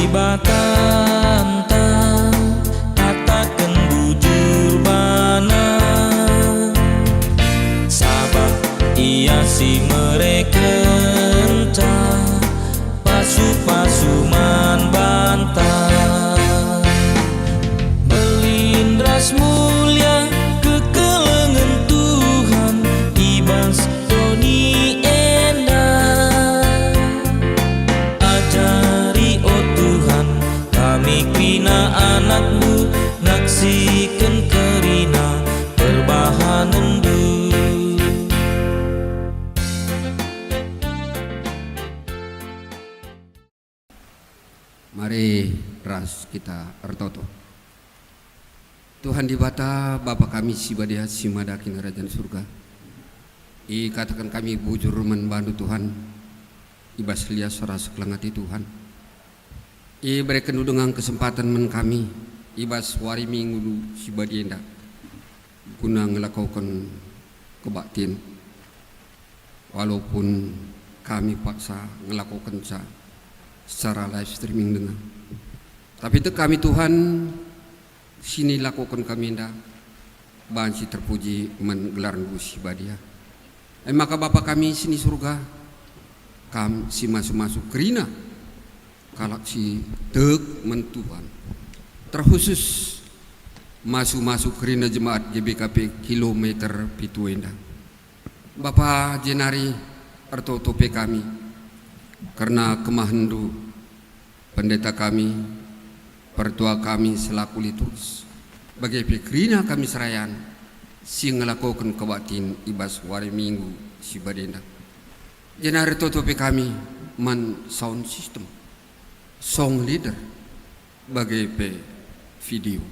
batanta katakan bujur bana sabab ia si mereka pasu-pasuman bantah melindras mulia kekelengan Tuhan ibas doni endah ajari oh Tuhan kami kina anakmu naksikan kerina perbahanan du. Mari ras kita ertoto. Tuhan di bata Bapa kami si badia si madakin kerajaan surga. I katakan kami bujur membantu Tuhan. Ibas lias ras kelengati Tuhan. I berikan dengan kesempatan men kami. Ibas wari minggu si badienda. Guna ngelakukan kebaktian. Walaupun kami paksa ngelakukan secara live streaming dengan. Tapi itu kami Tuhan sini lakukan kami nda banci terpuji menggelar gusi badia. Maka Bapa kami sini surga kami si masuk kerina kalak si tek mentuhan terkhusus masuk kerina jemaat GBKP kilometer pitu enda. Bapa jenari ertotope kami karena kemahendu pendeta kami, pertua kami selaku liturgis, bagi pikrina kami serayan, si ngelakukan kebatin ibas wari minggu si badenda. Jenari tutupi kami man sound system, song leader, bagi video.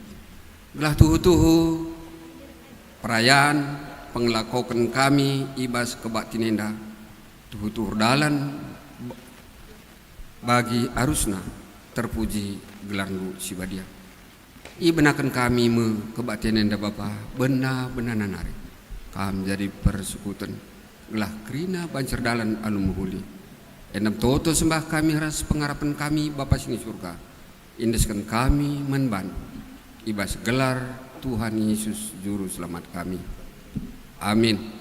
Belah tuhu perayaan pengelakukan kami ibas kebatin enda, tuhu dalan bagi arusna terpuji gelarnu si badia. I benakan kami kebaktian enda Bapa benar-benar nanari. Kami jadi persekutan gelah kerina bancer dalan anu muhuli. Enam toto sembah kami ras pengharapan kami Bapa sini surga. Indeskan kami menban. Ibas gelar Tuhan Yesus juru selamat kami. Amin.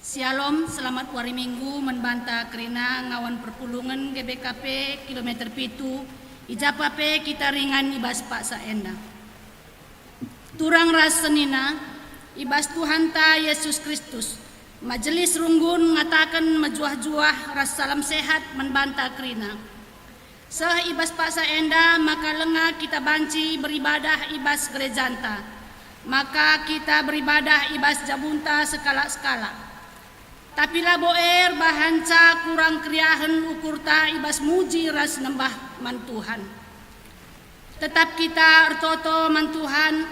Shalom, selamat wari minggu membanta kerina ngawan perpulungan GBKP kilometer pitu ijapape kita ringan ibas Pak Saenda. Turang ras senina ibas Tuhan ta Yesus Kristus. Majelis runggun ngatakan majuah-juah ras salam sehat membanta kerina. Seh ibas Pak Saenda maka lenga kita banci beribadah ibas gerejanta. Maka kita beribadah ibas jabunta skala-skala. Tapi lah boer bahanca kurang kriahan ukurta ibas muji ras nembah mantuhan. Tetap kita ertoto mantuhan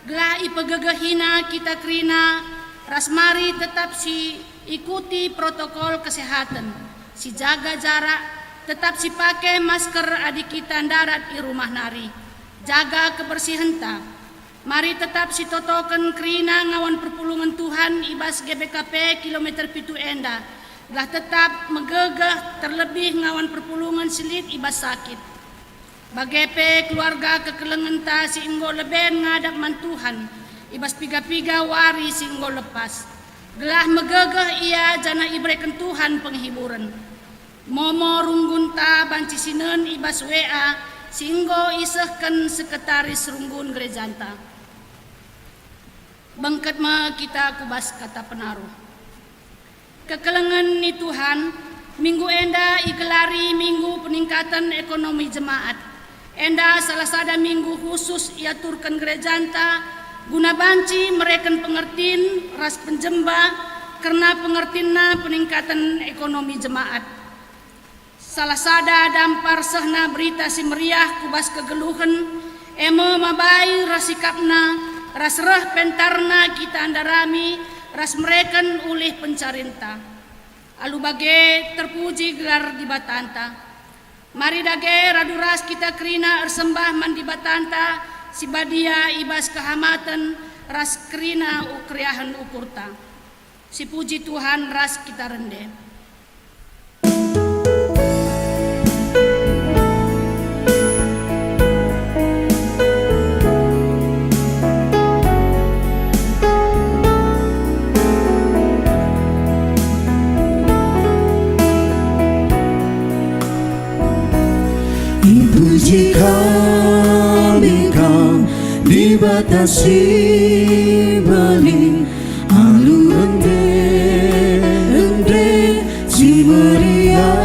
gelah ipegegehina kita krina ras mari tetap si ikuti protokol kesehatan. Si jaga jarak, tetap si pakai masker adik kita darat di rumah nari. Jaga kebersihan ta. Mari tetap si totoken kerina ngawan perpulungan Tuhan ibas GBKP kilometer pitu enda. Lah tetap megegeh terlebih ngawan perpulungan silit ibas sakit. Bagepe keluarga kekelengan ta si inggo leben ngadap mantuhan. Ibas piga-piga wari si inggo lepas. Gelah megegeh ia jana ibreken Tuhan penghiburan. Momo runggun ta banci sinen ibas WA si inggo isehken sekretaris runggun gerejanta. Bangkat ma kita kubas kata penaruh. Kekelengan ni Tuhan, minggu enda igelari minggu peningkatan ekonomi jemaat. Enda salah sada minggu khusus ia turkan gerejanta guna banci mereka pengertin ras penjemba karena pengertina peningkatan ekonomi jemaat. Salah sada dampar sehna berita si meriah kubas kegeluhan emo mabai rasikapna ras reh pentarna kita andarami ras mereken ulih pencarinta. Alu bage terpuji gelar di batanta. Mari dage raduras kita kerina ersembah man di batanta sibadia ibas kehamatan ras kerina ukriahan ukurta. Si puji Tuhan ras kita rende. Puji kami kau dibatasi balik alu rende si meriah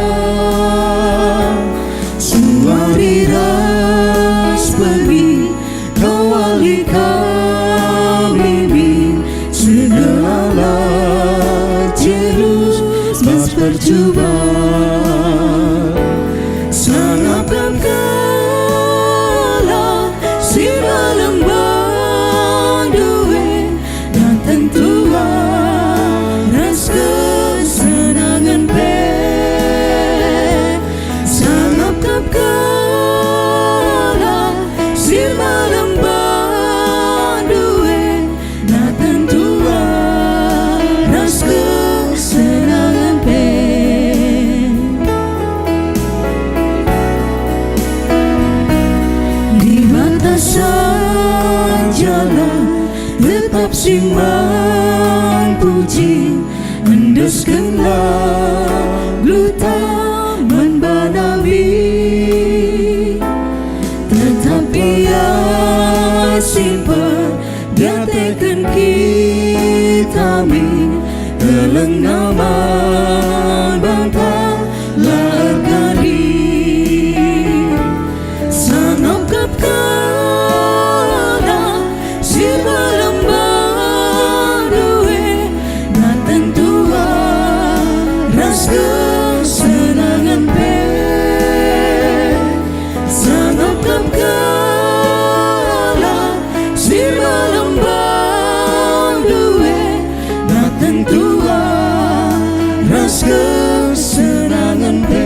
suari ras bagi kawali kami bin segala jerus mas percobaan sanapkan kala si malam banduwe dan tentu waras kesenangan pe sanapkan kala si malam banduwe dan tentu waras kesenangan pe. Sajalah tetap simbang puji enduskanlah glutaman banawi tetap ia simpan diatekan kita min teleng nama bangta largani sanapkap kesenangan pe sanapkap kala si malam banduwe na tentu ras kesenangan pe.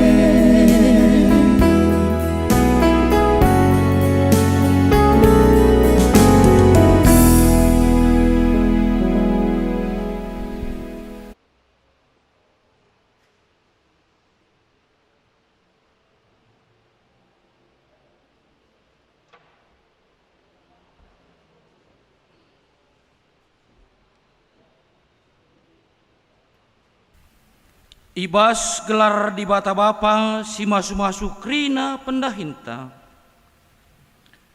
Ibas gelar di bata bapa si masu-masu krina pendahinta.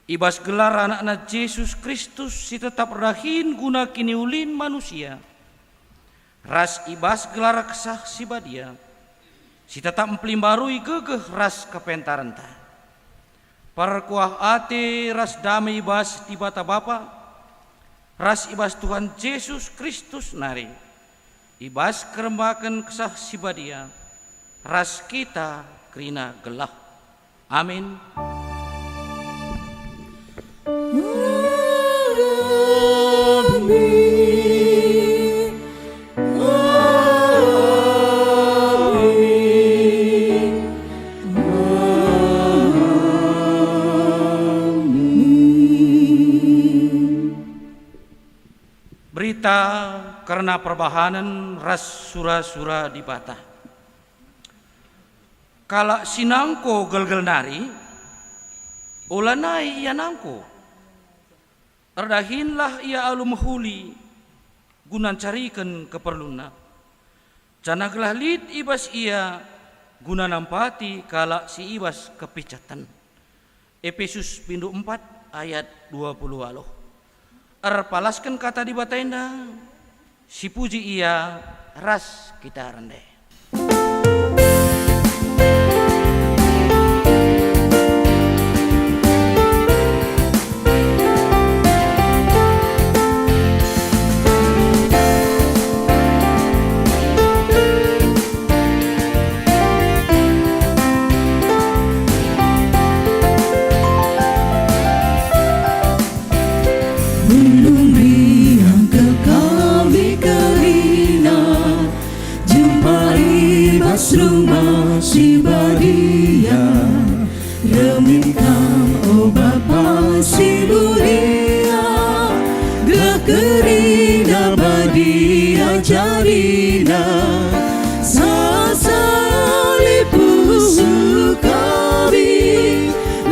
Ibas gelar anak-anak Yesus Kristus si tetap rahin guna kini ulin manusia. Ras ibas gelar kesah si badia si tetap mpelimbarui gegeh ras kepentarenta. Perkuah ate ras damai ibas di bata bapa ras ibas Tuhan Yesus Kristus nari. Ibas kerembakan kesah sibadia ras kita kerina gelah. Amin. Berita karena perbahanan ras sura-sura di bata. Kala sinangko gel-gel nari, ulanai ia nangko. Erdahinlah ia alu mahuli, gunan carikan keperluna. Canaglah lid ibas ia, guna nampati kala si ibas kepicatan. Efesus pindu 4 ayat 20 aloh. Erpalaskan kata di bataina, si puji ia ras kita rende. si mulia gelah kerina badia jarina sasalipu sukabi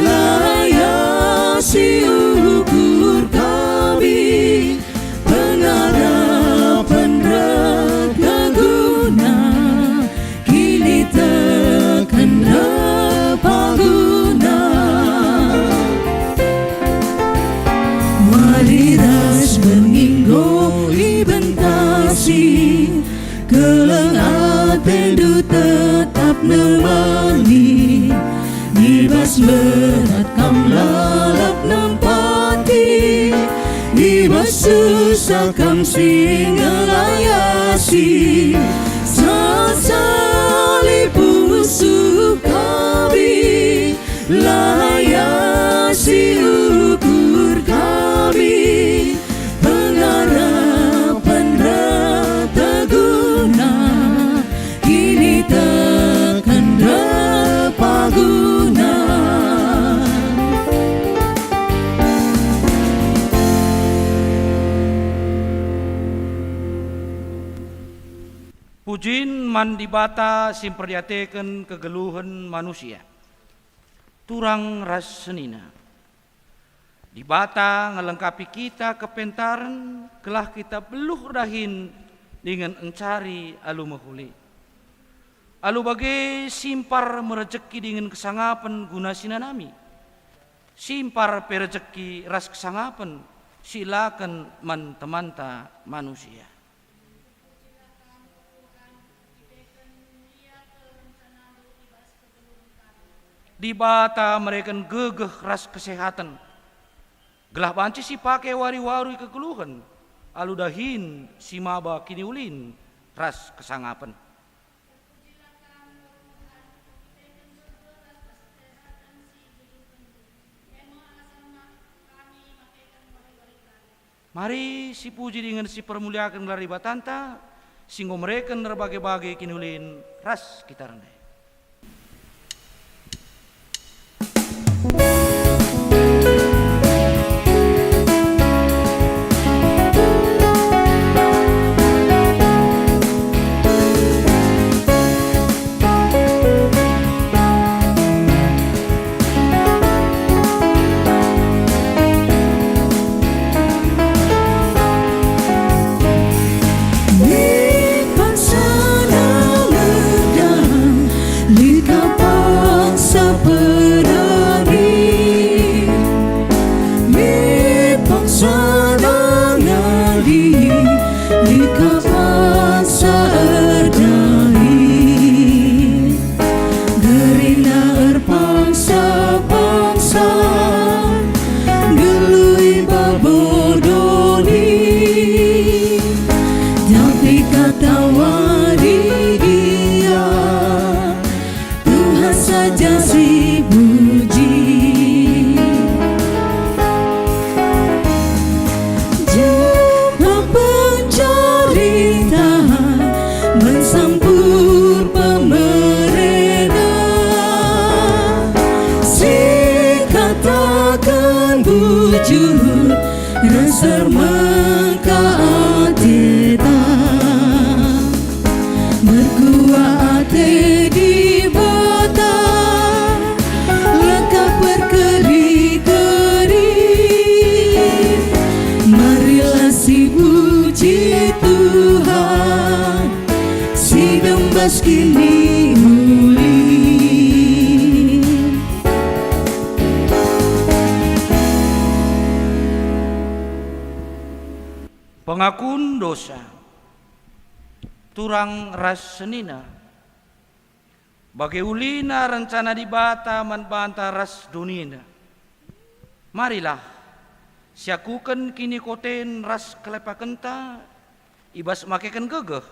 layasi ukur kami pengharapan raga guna kini tekan paguna mariras menginggoi bentasi keleng atendu tetap nemani ibas berat kam lalap nempati ibas susah kam singelayasi sasalipu sukabi layasi ukur kami pengharapan rata guna kini tekan paguna. Pujin mandibata simperdiateken kegeluhan manusia. Turang ras senina. Dibata ngelengkapi kita kepentaran, kelah kita beluh rahin dengan encari alu mahuli. Alu bagai simpar merejeki dengan kesangapan guna sinanami. Simpar perejeki ras kesangapan, silakan man-temanta manusia. Dibata mereka gegeh ras kesehatan. Gelah banci si pakai wari-wari kekeluhan. Alu dahin si maba kini ulin ras kesangapan. Mari si puji dengan si permuliakan lari batanta, singgo mereka nerbagai-bagai kini ulin ras kita rendai. Pengakun dosa turang ras senina bagi ulina rencana dibata manbanta ras dunina. Marilah siakukan kini koten ras kelepakenta ibas makeken gegeh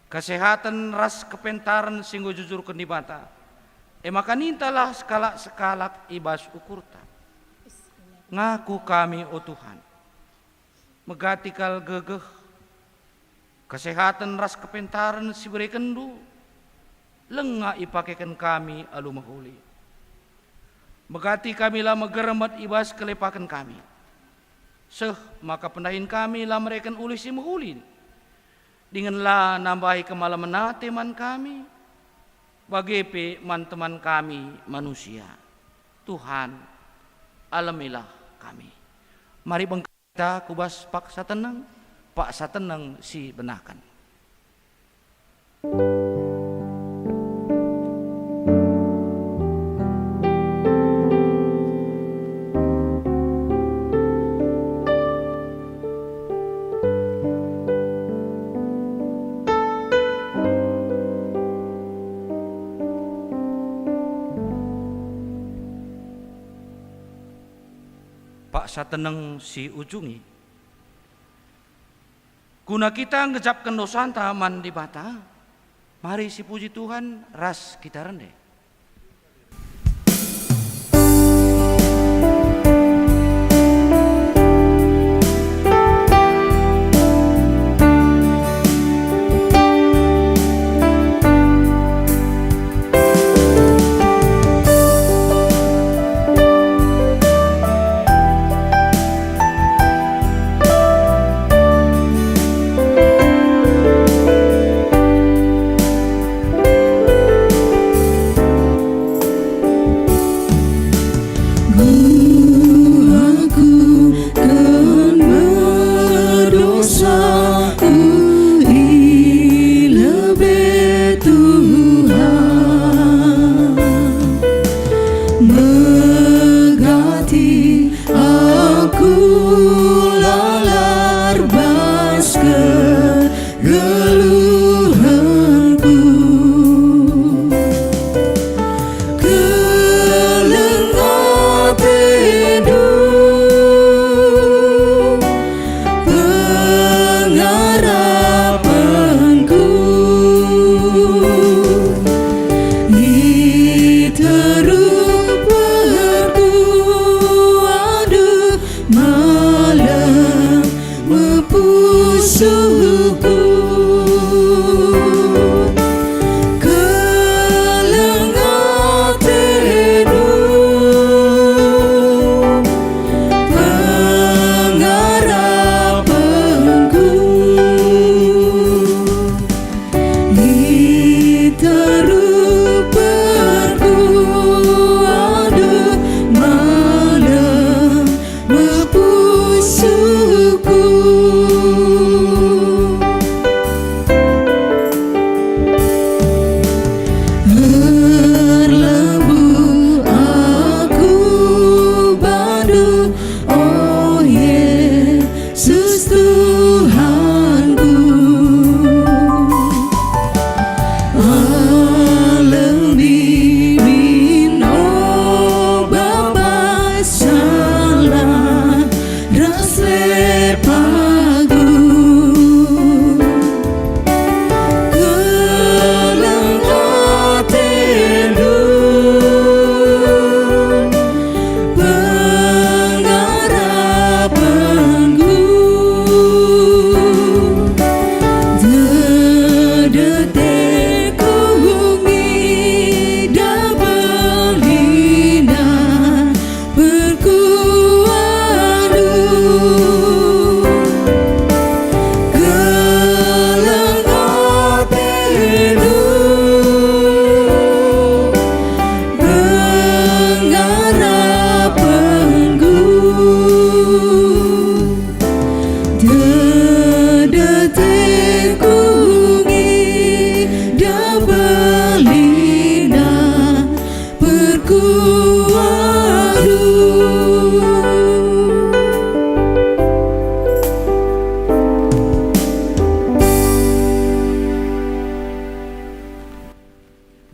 kesehatan ras kepentaran singgo jujur kendibata makanintalah sekalak ibas ukurta ngaku kami o Tuhan megatikal gegeh kesehatan ras kepentaran si berekendu lengah ipakekan kami alu mahuli Megati kami lah megeremet ibas kelepakan kami. Seh maka pendahin kami lah mereka ulih si mehulin. Dinganlah nambahi kemalaman teman kami. Bagepe man teman kami manusia. Tuhan alamilah kami. Mari bengkata kubas paksa tenang si benakan. Sateneng si ujungi guna kita ngejapkan dosa taman di bata. Mari si puji Tuhan ras kita rendah.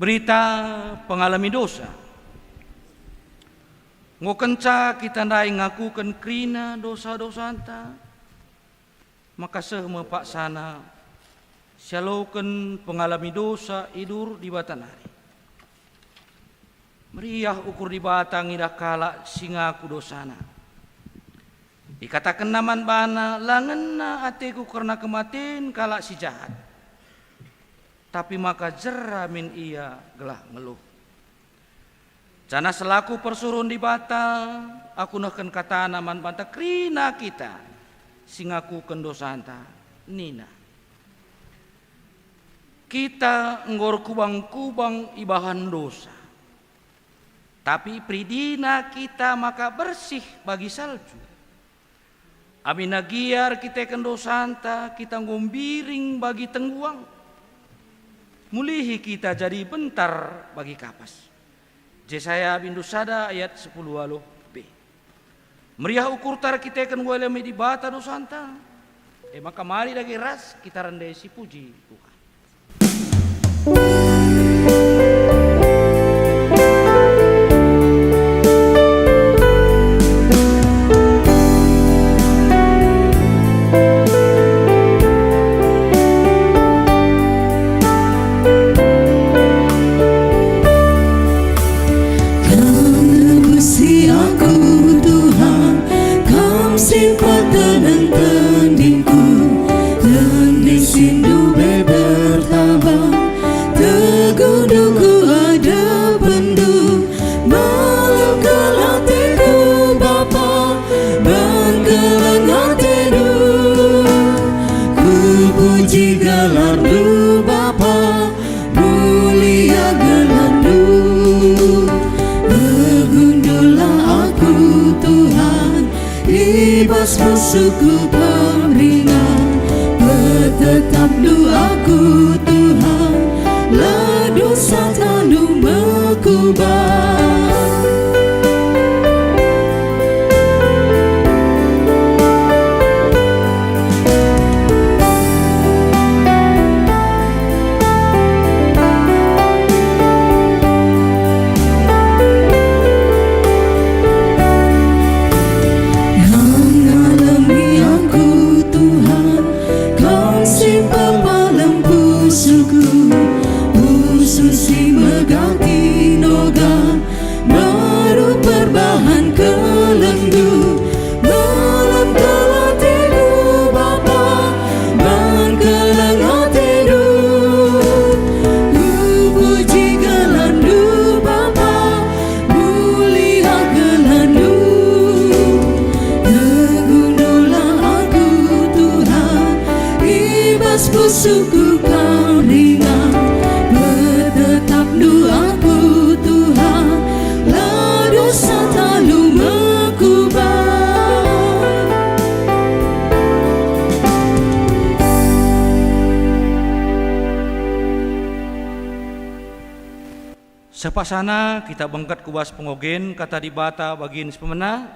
Berita pengalami dosa. Ngokenca kita ndai ngakukan krina dosa-dosa anta. Maka sehme pak sana syaloken pengalami dosa idur di batanari. Meriah ukur di batang idah kala singaku dosana. Dikatakan naman bana langenna ateku karena kematin kala si jahat. Tapi maka jeramin ia gelah ngeluh. Jana selaku persuruhan di bata, aku nahkan kata naman banta krina kita, singaku kendosanta nina. Kita nggor kubang-kubang ibahan dosa. Tapi pridina kita maka bersih bagi salju. Amina giar kita kendosanta, kita ngombiring bagi tengguang. Mulihi kita jadi bentar bagi kapas. Jesaya bindu sada ayat 10 b. Meriah ukur tar kita kan walemi di bata dosanta. Maka mari lagi ras kita rendai si puji Tuhan. Musuhku keringan, bertetap doaku Tuhan, lah dosa tandu mekubah. Musuhku keringan, bertetap doaku Tuhan, lah dosa tandu mekubah. Sepasana kita bengkat kubas pengogen kata di bata bagian sepemena.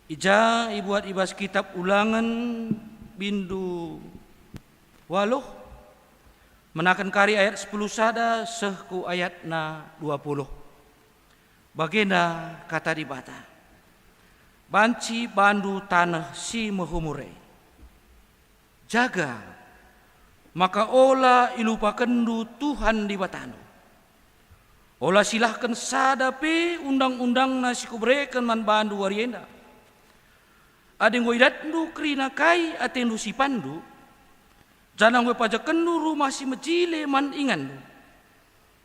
Ija ibuat ibas kitab ulangan bindu waluh menakan kari ayat 10 sada sehku ayat na 20. Bagenda kata di bata. Banci bandu tanah si mehumure. Jaga maka ola ilupa kendu Tuhan di batanu. Ola silahkan sada pe undang-undang nasi kubreken man bandu warienda. Adeng waidatndu krina kai atendu si pandu. Janang we pajak kendu rumah si mejile man ingan du.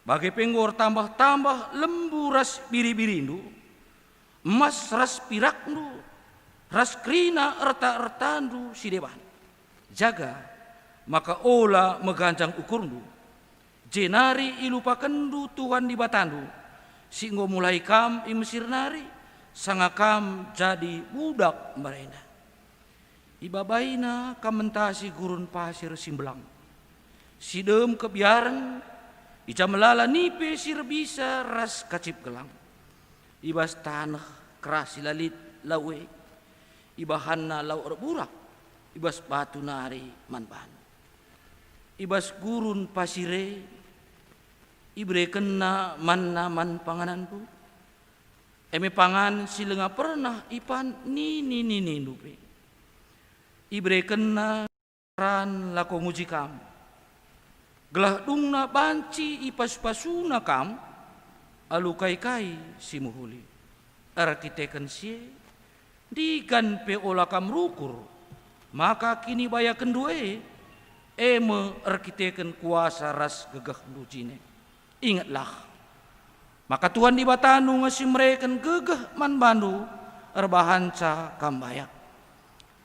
Bagai penggor tambah-tambah lembu ras biri-birindu. Emas ras pirakndu. Ras krina erta-ertandu si dewan. Jaga maka ola meganjang ukurndu. Jenari ilupa kendu Tuhan di batandu. Singgo mulai kam i Mesir nari. Sanga kam jadi budak merena. Ibabaina kamentasi gurun pasir simbelang. Sidem kebiaran, ica melala nipe sir bisa ras kacip gelang. Ibas tanah keras lalit lawe, ibahanna lau erburak, ibas batu nari manban. Ibas gurun pasire, ibre kena manna man pangananku. Eme pangan silenga pernah ipan ni nupe. Ibre kena ran lako nguji kam. Gelah dungna banci ipas-pasuna kam. Alu kai-kai si muhuli. Arkiteken sie. Digan pe ola kam rukur. Maka kini baya kendue. Eme arkiteken kuasa ras gegah lujine. Ingatlah. Maka Tuhan di batanu masih mereka gegeh man bandu erbahanca kambayak.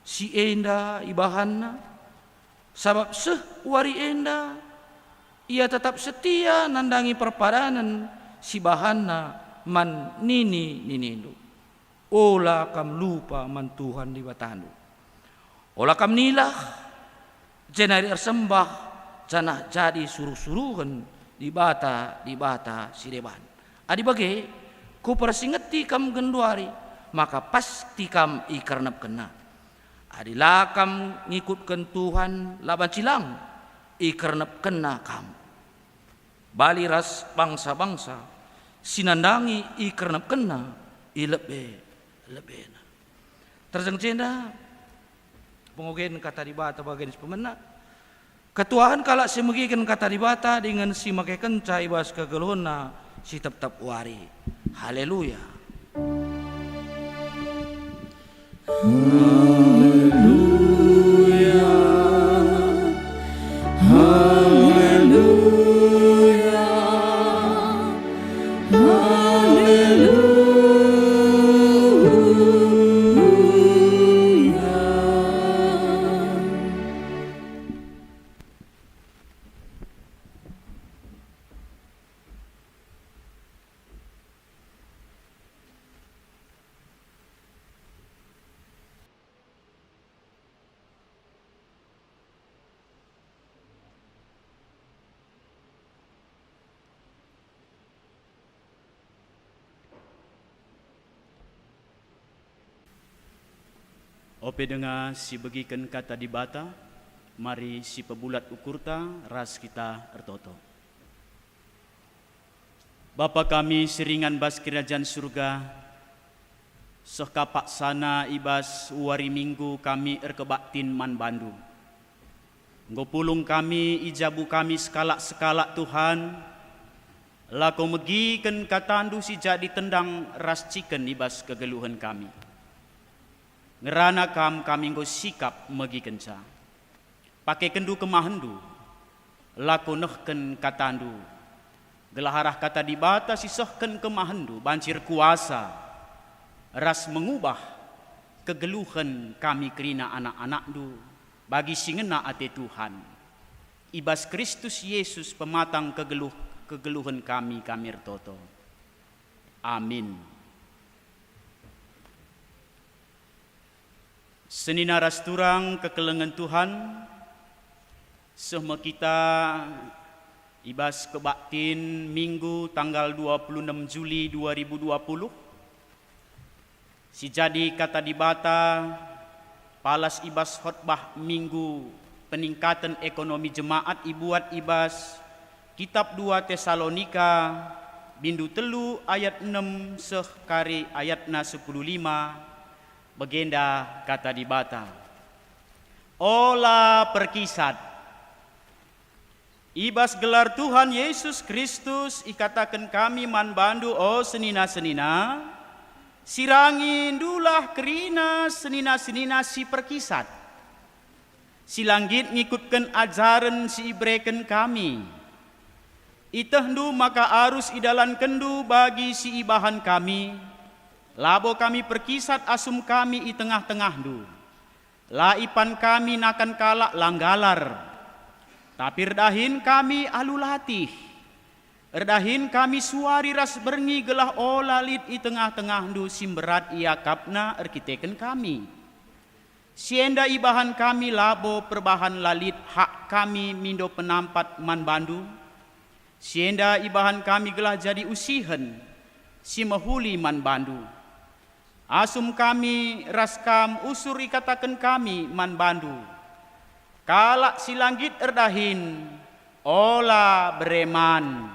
Si enda ibahanna sabab wari enda ia tetap setia nandangi perpadanan si bahanna man ninindu. Ola kam lupa man Tuhan di batanu. Ola kam nilah jenari ersembah janah jadi suruh-suruhan di bata si deban. Adi bage ku persingeti kam genduari maka pasti kam ikarnap kena. Adilah kam ngikutkan Tuhan laban cilang ikarnap kena kam. Bali ras bangsa-bangsa sinandangi ikarnap kena ilebe. Terjeng cenda pengogen kata di bata bagian pemena ketuahan kalak semegikan kata di bata dengan si make kenca ibas kegeluhna si tetap wari. Haleluya. Haleluya, haleluya, haleluya. Ope dengar si begikan kata di bata, mari si pebulat ukurta ras kita ertoto. Bapa kami seringan bas kerajaan surga, soh kapak sana ibas wari minggu kami erkebaktin man bandu. Ngopulung kami ijabu kami sekalak-sekalak Tuhan, lako megikan katandu si jadi tendang ras ciken ibas kegeluhan kami. Ngerana kami nggo sikap megi kenca. Pakai kendu kemahendu. Lako nehken katandu. Gelaharah kata di bata sisohken kemahendu. Bancir kuasa. Ras mengubah kegeluhan kami kerina anak-anakdu. Bagi singena ate Tuhan. Ibas Kristus Yesus pematang kegeluhan kami ertoto. Amin. Senina ras turang kekelengan Tuhan, semua kita ibas kebaktin Minggu tanggal 26 Juli 2020. Si jadi kata di bata, palas ibas khotbah Minggu peningkatan ekonomi jemaat ibuat ibas kitab 2 Tesalonika bindu telu ayat 6 seh kari ayatna 15. Begenda kata di bata. Ola perkisat. Ibas gelar Tuhan Yesus Kristus ikatakan kami man bandu senina-senina. Sirangin dulah kerina senina-senina si perkisat. Si langgit ngikutkan ajaran si ibreken kami. Itahdu maka arus idalan kendu bagi si ibahan kami. Labo kami perkisat asum kami i tengah-tengah du. Laipan kami nakan kalak langgalar. Tapi erdahin kami alulatih. Erdahin kami suari ras berngi gelah olalit i tengah-tengah du simberat iakapna erkiteken kami. Sienda ibahan kami labo perbahan lalit hak kami mindo penampat man bandu. Sienda ibahan kami gelah jadi usihen si mahuli man bandu. Asum kami raskam usur ikatakan kami man bandu. Kalak si langgit erdahin ola bereman.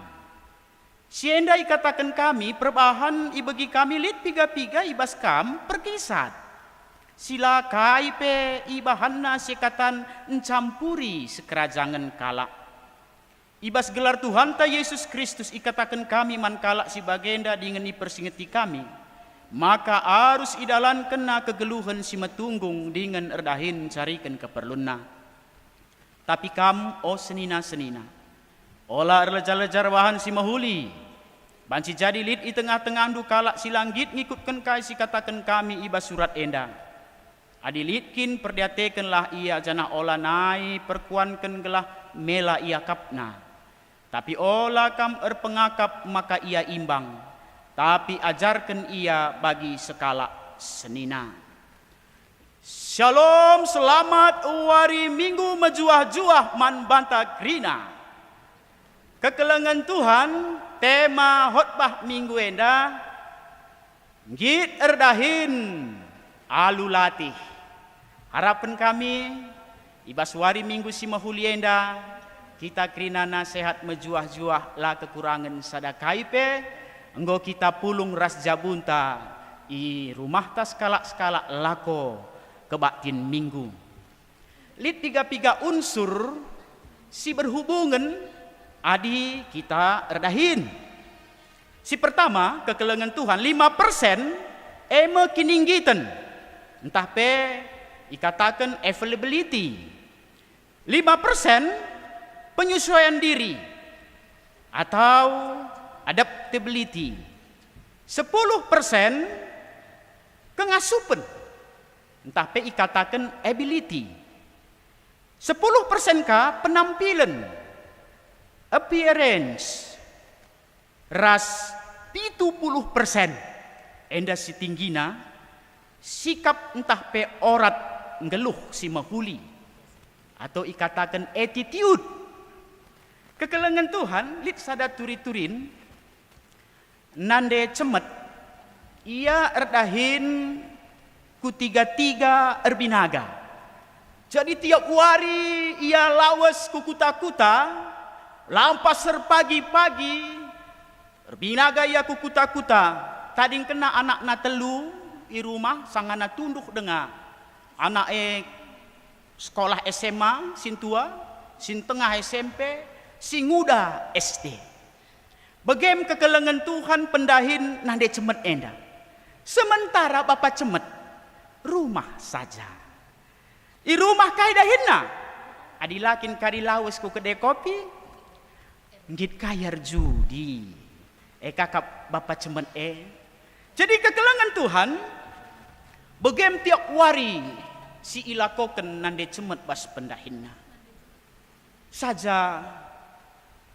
Sienda ikatakan kami perbahan ibagi kami lit piga-piga ibas kam perkisat. Sila kaipe ibahanna sekatan encampuri sekerajangan kalak. Ibas gelar Tuhan ta Yesus Kristus ikatakan kami man kalak si bagenda dingeni persingeti kami. Maka arus idalan kena kegeluhan si metunggung dengan erdahin carikan keperlunna. Tapi kam senina-senina. Olah erlejar-lejar wahan si mahuli. Banci jadi lid i tengah-tengah du kalak silanggit ngikutkan kai si katakan kami ibas surat enda. Adi litkin perdiatekenlah ia janah olah nai perkuankan gelah mela ia kapna. Tapi olah kam pengakap maka ia imbang. Tapi ajarkan ia bagi sekala senina. Shalom, selamat wari minggu mejuah-juah man banta krina. Kekelengan Tuhan, tema khotbah minggu enda, ngit erdahin alu latih. Harapan kami, ibas wari minggu si mahuli enda, kita krina nasihat mejuah-juah lah kekurangan sadakaipe, enggo kita pulung ras jabunta, i rumah tas skala-skala lako kebaktin minggu. Lid tiga-tiga unsur si berhubungan adi kita erdahin. Si pertama kekelengan Tuhan 5% eme kininggitan. Entah pe ikatakan availability. 5% penyesuaian diri atau adaptability. 10% kengasupan. Entah pe ikatakan ability. 10% ka penampilan, appearance. Ras 70% enda si tinggina sikap entah pe orat ngeluh si mahuli atau ikatakan attitude. Kekelengan Tuhan lid sada turi-turin nande cemet ia erdahin ku tiga-tiga erbinaga. Jadi tiap hari ia lawas ku kuta-kuta, lampas pagi-pagi, erbinaga ia ku kuta-kuta. Tading kena anak na telu di rumah, sangana tunduk dengan anak sekolah SMA, sin tua, sin tengah SMP, sin muda SD. Begem kekelengan Tuhan pendahin nande cemet enda. Sementara bapak cemet rumah saja. I rumah kai dahinna. Adilakin kari lawas ku kedai kopi. Ngit kayar judi. Kakak bapak cemet Jadi kekelengan Tuhan. Begem tiap wari si ilakoken nande cemet bas pendahinna. Saja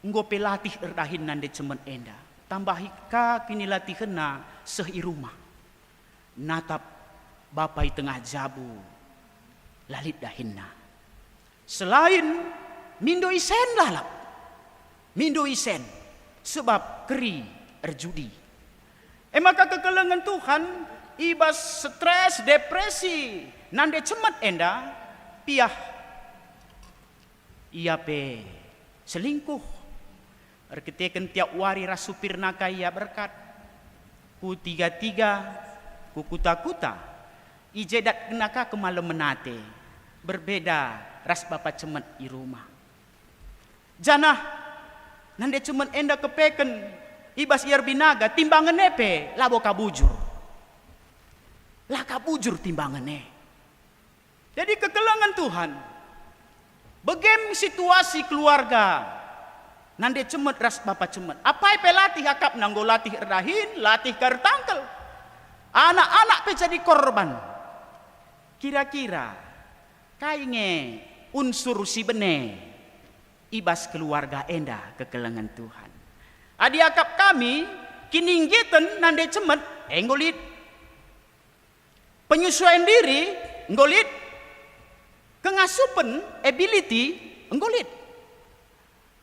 nggo pelatih erdahin nande cemet enda. Tambahika kini latihenna sehi rumah. Natap bapai tengah jabu lalit dahinna. Selain mindo isen lalap. Mindo isen sebab keri erjudi. Maka kekelengan Tuhan ibas stres, depresi, nande cemet enda piah ia pe selingkuh. Erketeken tiap wari rasupir nakaya berkat ku tiga-tiga ku kuta-kuta ijedat kenaka kemalam menate berbeda ras bapak cemet di rumah. Janah nande cemet enda kepeken ibas iar binaga timbangan nepe labo kabujur. Lah kabujur timbangannya. Jadi kekelengan Tuhan. Begem situasi keluarga. Nande cemet ras bapak cemet. Apa pelatih akap nanggo latih erdahin, latih kartangkel. Anak-anak pe jadi korban. Kira-kira kainge unsur si bene ibas keluarga enda kekelengan Tuhan. Adi akap kami kininggitan nande cemet enggolit. Penyesuaian diri enggolit. Kengasupan ability enggolit.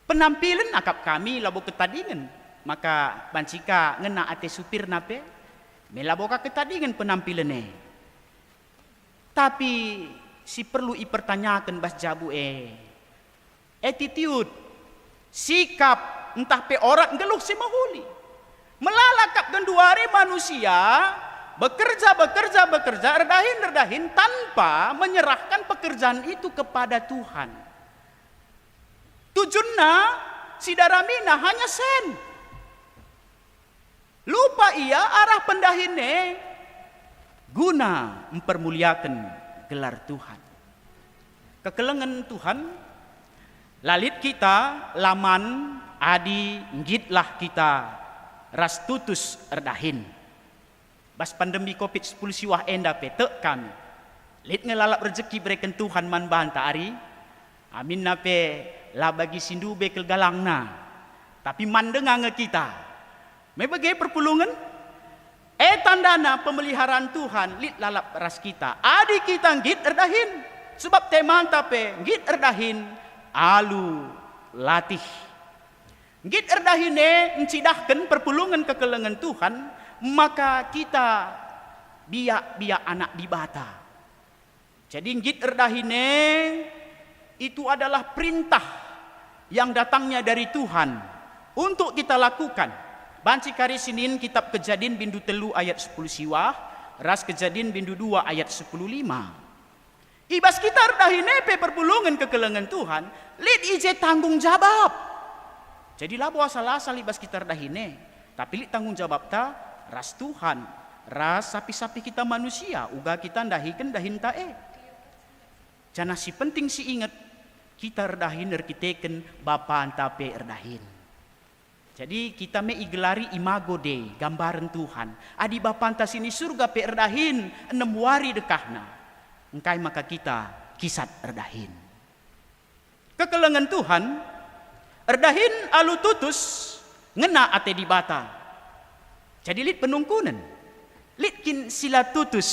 Penampilan akap kami labo ketadingan. Maka bancika ngena ate supir nape melaboka ketadingan penampilannya. Tapi si perlu ipertanyakan bas jabu attitude, sikap entah pe orang geluh si mahuli. Melalakap genduari manusia bekerja erdahin tanpa menyerahkan pekerjaan itu kepada Tuhan. Tujuannya si daramina hanya sen. Lupa ia arah pendahinnya guna mempermuliakan gelar Tuhan. Kekelengan Tuhan lalit kita laman adi ngitlah kita ras tutus erdahin. Bas pandemi COVID-10 siwah enda petek kami. Lit ngelalap rezeki berikan Tuhan man banta ari. Amin nape lah bagi sindu bekel galangna. Tapi mandengang kita. Mebagai perpulungan. Tandana pemeliharaan Tuhan lit lalap ras kita. Adi kita ngit erdahin. Sebab teman tape ngit erdahin alu latih. Ngit erdahine encidahkan perpulungan kekelengan Tuhan, maka kita biak anak dibata. Jadi ngit erdahine itu adalah perintah yang datangnya dari Tuhan untuk kita lakukan. Banci kari Senin kitab Kejadian bindu 3 ayat 10 siwah, ras Kejadian bindu 2 ayat 10:5. Ibas kita erdahine pe perpulungan kekelengan Tuhan, lid ije tanggung jawab. Jadi lah bawa salah ibas kita erdahine, tapi lid tanggung jawab ta ras Tuhan, ras sapi-sapi kita manusia, uga kita ndahikan dahin tae. Jana si penting si ingat, kita erdahin erkiteken bapa antape erdahin. Jadi kita me igelari imago Dei, gambaran Tuhan. Adi bapa anta sini surga pe erdahin 6 wari dekahna. Engkai maka kita kisat erdahin. Kekelengan Tuhan erdahin alu tutus ngena ate di bata. Jadi lit penungkunan. Lit kin sila tutus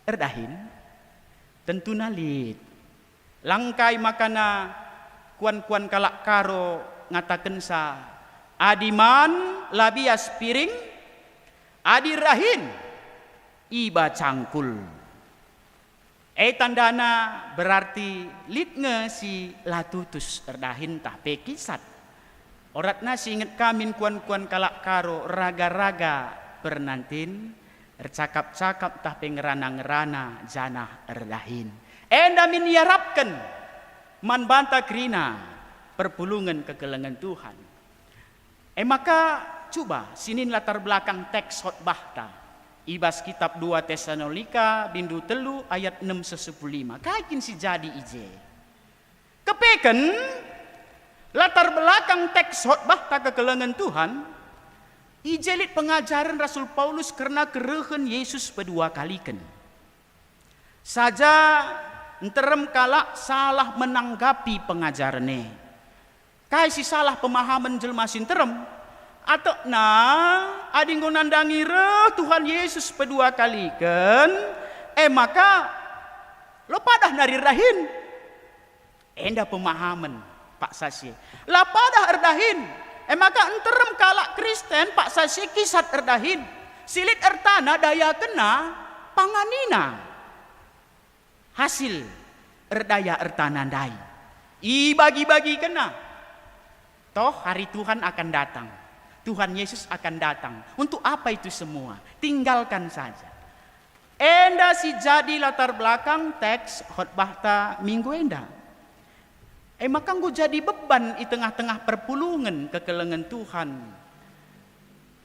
erdahin. Tentuna lit. Langkai makana kuan-kuan kalak karo ngataken sa adiman labias piring adirahin iba cangkul. Tandana berarti litnge si latutus erdahin tah pekisat. Oratna si inget kamin kuan-kuan kalak karo raga-raga pernantin ercakap-cakap tah pengerana-ngerana janah erdahin. Enda min yarapkan man banta krina perpulungan kekelengan Tuhan. Maka coba sinin latar belakang teks khotbah ta. Ibas kitab 2 Tesalonika bindu 3 ayat 6-10. Kaikin si jadi ije. Kepeken latar belakang teks khotbah ta kekelengan Tuhan. Ijelit pengajaran Rasul Paulus karena kerehen Yesus kedua kaliken. Saja enterem kalak salah menanggapi pengajarannya. Kai si salah pemahaman jelma sinterem. Atau adinggo nandangi reh Tuhan Yesus kedua kaliken. Maka lo padah nari rahin. Enda pemahaman Pak Sasi. Lah padah erdahin. Maka enterem kalak Kristen Pak Sasi kisat erdahin. Silit ertana daya kena panganina. Hasil erdaya ertanandai. Bagi-bagi kena. Toh hari Tuhan akan datang. Tuhan Yesus akan datang. Untuk apa itu semua? Tinggalkan saja. Enda si jadi latar belakang teks khotbah ta minggu enda. Maka nggo jadi beban di tengah-tengah perpulungan kekelengan Tuhan.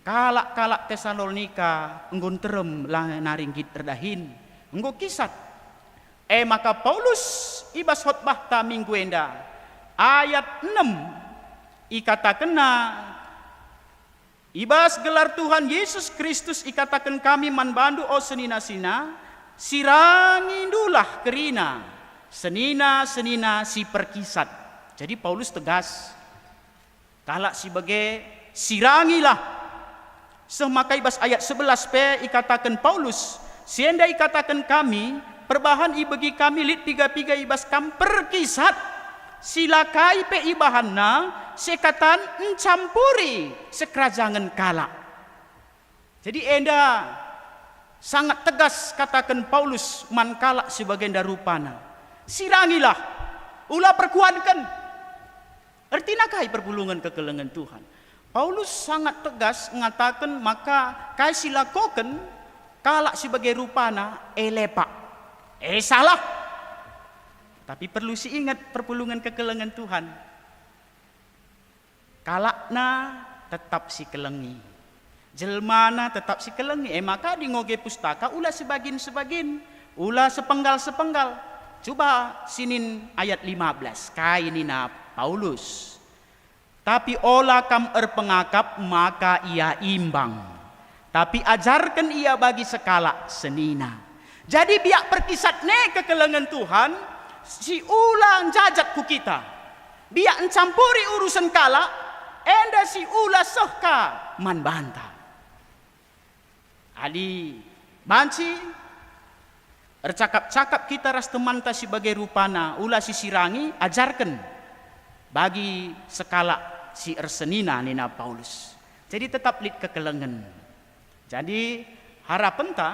Kalak-kalak Tesalonika nggon terem lah naringgit erdahin. Nggo kisat. Maka Paulus ibas khotbah ta minggu enda ayat 6 ikatakenna ibas gelar Tuhan Yesus Kristus ikatakan kami manbandu o senina-sina sirangindulah kerina senina si perkisat. Jadi Paulus tegas kalak sebagai sirangilah. Semaka ibas ayat 11p ikatakan Paulus sienda ikatakan kami perbahan ibagi kami lit piga-piga ibas kam perkisat silakai pe ibahanna sekatan encampuri sekerajangan kalak. Jadi enda sangat tegas katakan Paulus man kalak sebagai darupana. Sirangilah, ulah perkuatkan. Artinya kai perpulungan kekelengan Tuhan. Paulus sangat tegas mengatakan maka kai silakoken kalak sebagai rupana lepak. Salah. Tapi perlu ingat perpulungan kekelengan Tuhan. Kalakna tetap si kelengi. Jelmana tetap si kelengi. Maka di ngoge pustaka ulah sebagin. Ulah sepenggal. Coba sinin ayat 15. Kainina Paulus. Tapi ola kam pengakap maka ia imbang. Tapi ajarkan ia bagi sekala senina. Jadi biak perkisat ne kekelengan Tuhan, si ulang jajat ku kita. Biak encampuri urusan kala, enda si ula sohka man banta. Adi banci ercakap-cakap kita ras temanta sebagai rupana ula si sirangi ajarkan bagi sekala si ersenina nina Paulus. Jadi tetap lid kekelengan. Jadi harapan ta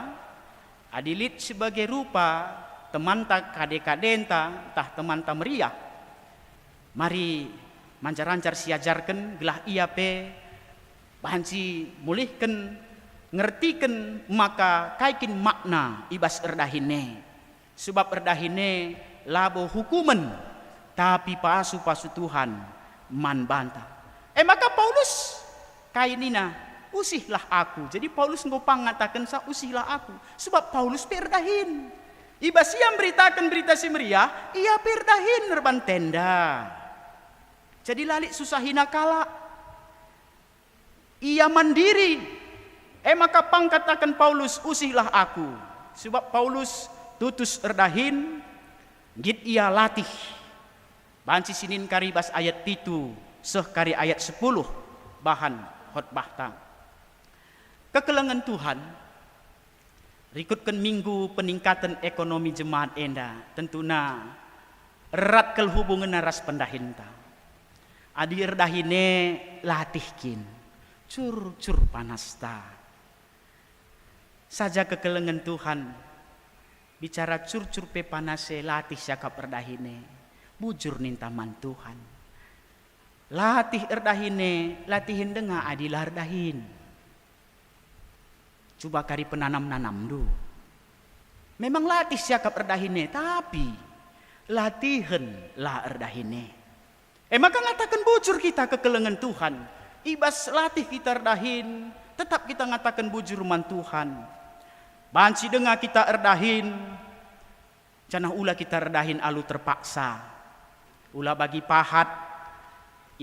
adilit sebagai rupa teman tak kade-kadenta tah teman tak meriah. Mari mancar-ancar siajarkan gelah ia pe banci mulihkan ngertikan maka kaikin makna ibas erdahine. Sebab erdahine labo hukuman tapi pasu-pasu Tuhan man banta. Maka Paulus kainina usihlah aku. Jadi Paulus ngopang ngatakan sa usihlah aku. Sebab Paulus perdahin. Ibas yang beritakan berita si meriah, ia perdahin nerban tenda. Jadi lalik susahina kala. Ia mandiri. Maka pang katakan Paulus usihlah aku. Sebab Paulus tutus erdahin, git ia latih. Banci sinin karibas ayat 7, seh kari ayat 10 bahan khotbah ta. Kekelengan Tuhan rikutkan minggu peningkatan ekonomi jemaat enda tentuna erat kel hubungan naras pendahinta. Adi erdahine latihkin cur panasta. Saja kekelengan Tuhan bicara cur pe panase latih syakap erdahine bujur nintaman Tuhan. Latih erdahine latihin denga adilah erdahin. Coba kari penanam-nanam du. Memang latih siakap erdahine, tapi latihan lah erdahine. Maka ngatakan bujur kita kekelengan Tuhan. Ibas latih kita erdahin, tetap kita ngatakan bujur man Tuhan. Banci dengar kita erdahin, canah ula kita erdahin alu terpaksa. Ula bagi pahat,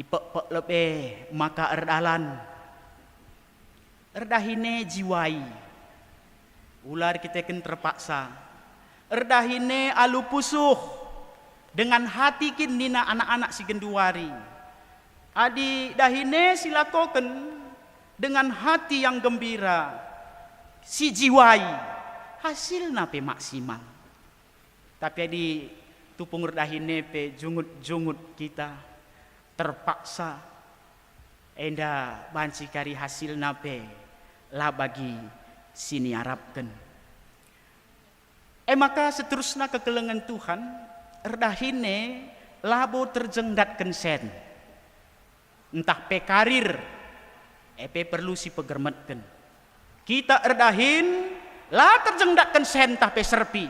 ipek-pek lebih, maka erdalan. Erdahine jiwai. Ular kita ken terpaksa. Erdahine alu pusuh. Dengan hati kin nina anak-anak si genduari. Adi dahine silakoken dengan hati yang gembira. Si jiwai. Hasil nape maksimal. Tapi adi tupung erdahine pe jungut-jungut kita. Terpaksa. Enda banci kari hasil nape. Lah bagi sini harapkan. Maka seterusnya kekelengan Tuhan erdahine labo terjengdatkan sen. Entah pe karir pe perlu si pegermetkan. Kita erdahin lah terjengdatkan sen entah pe serpi.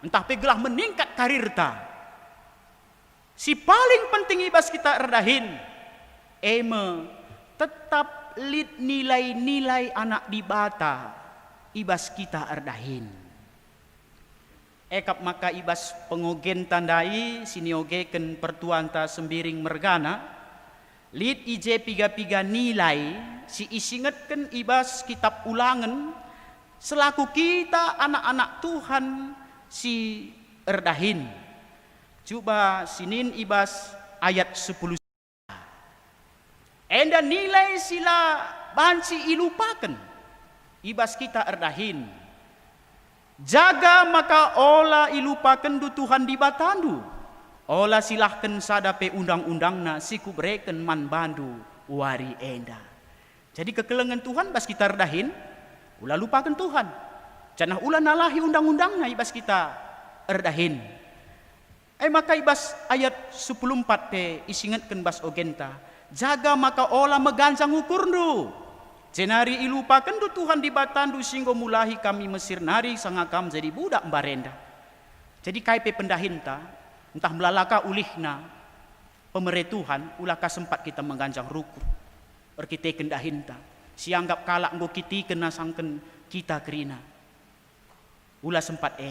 Entah pe gelah meningkat karir ta. Si paling penting ibas kita erdahin tetap lid nilai-nilai anak di bata ibas kita erdahin. Ekap maka ibas pengogen tandai siniogeken pertuan ta sembiring mergana lid ije piga-piga nilai si isingetken ibas kitab ulangan selaku kita anak-anak Tuhan si erdahin. Coba sinin ibas ayat 10. Enda nilai sila banci ilupakan. Ibas kita erdahin. Jaga maka ola ilupakan du Tuhan di batandu. Ola silahkan sadape undang-undangna siku breken man bandu wari enda. Jadi kekelengan Tuhan bas kita erdahin. Ula lupakan Tuhan. Canah ula nalahi undang-undangna ibas kita erdahin. Maka ibas ayat 14 pe isingatkan bas ogenta. Jaga maka olah megancang ukurndu. Cenari ilupakan du Tuhan di batandu singgo mulahi kami Mesir nari sangakam jadi budak mbarenda. Jadi kaipe pendahinta entah melalaka ulihna pemere Tuhan ulaka sempat kita menggancang ruku. Erkite kendahinta. Sianggap kalak nggo kiti kena sangken kita kerina. Ula sempat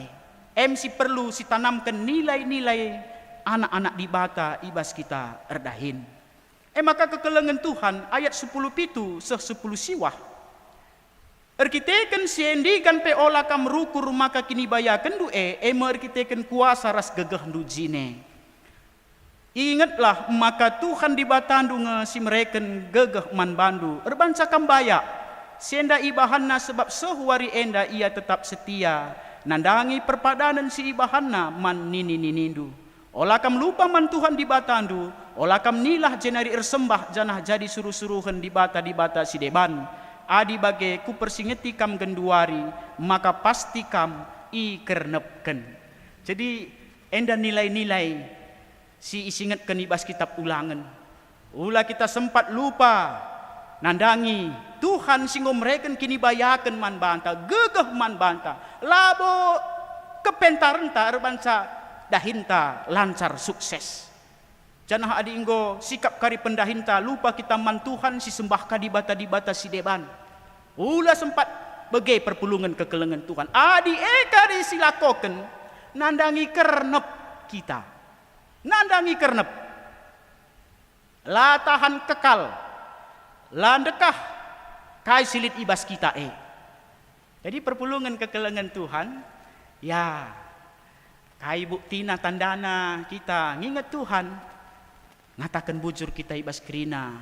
si perlu si tanamkan nilai-nilai anak-anak di bata ibas kita erdahin. Maka kekelengan Tuhan ayat 10 pitu 10 siwah. Erkiteken siendikan pe ola kam rukur maka kini bayakan du erkiteken kuasa ras gegeh du jine. Ingatlah maka Tuhan di batandu si mereken gegeh man bandu. Erbanca kam bayak. Sienda ibahanna sebab sehuari enda ia tetap setia. Nandangi perpadanan si ibahanna man nini ninindu. Ola kam lupa man Tuhan di batandu. Ola kam nilah jenari ersembah janah jadi suruh-suruhan di bata si deban. Adi bagai ku persingeti kam genduari maka pasti kam ikernepken. Jadi enda nilai-nilai si isingetken ibas kitab Ulangan. Ula kita sempat lupa nandangi Tuhan singgo mereken kini bayaken man banta, gegeh man banta. Labo kepentarenta erbanca dahinta lancar sukses. Janah adi inggo sikap kari pendahinta lupa kita man Tuhan si sembah di bata si deban. Ula sempat bagai perpulungan kekelengan Tuhan. Adi kari silakoken nandangi kernep kita. Nandangi kernep. La tahan kekal. La dekah kai silit ibas kita Jadi perpulungan kekelengan Tuhan ya kai buktina tandana kita nginget Tuhan. Ngatakan bujur kita ibas kerina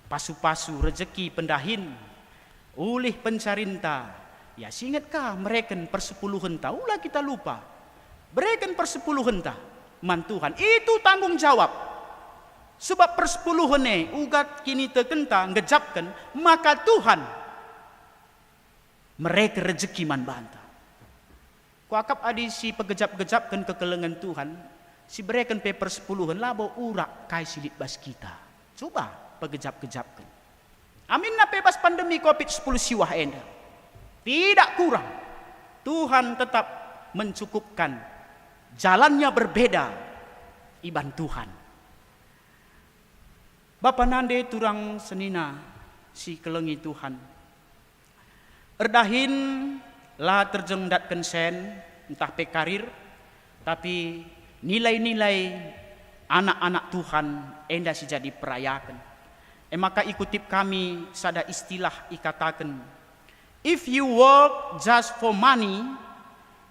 pasu-pasu rezeki pendahin ulih pencarinta ya singetkah mereken persepuluhan ta ulah kita lupa mereken persepuluhan ta man Tuhan itu tanggung jawab sebab persepuluhan ugat kini tekenta ngejapkan maka Tuhan mereka rezeki man banta kuakap adi si pegejap-gejapkan kekelengan Tuhan si bereken paper 10 labo urak kai silit bas kita. Coba pegejap-gejapkan. Amin na bebas pandemi Covid-10 siwah enda. Tidak kurang. Tuhan tetap mencukupkan. Jalannya berbeda. Iban Tuhan. Bapa nande turang senina si kelengi Tuhan. Erdahin lah terjengdatkan sen entah pe karir tapi nilai-nilai anak-anak Tuhan enda si jadi perayakan. Maka ikutip kami sada istilah ikatakan. If you work just for money,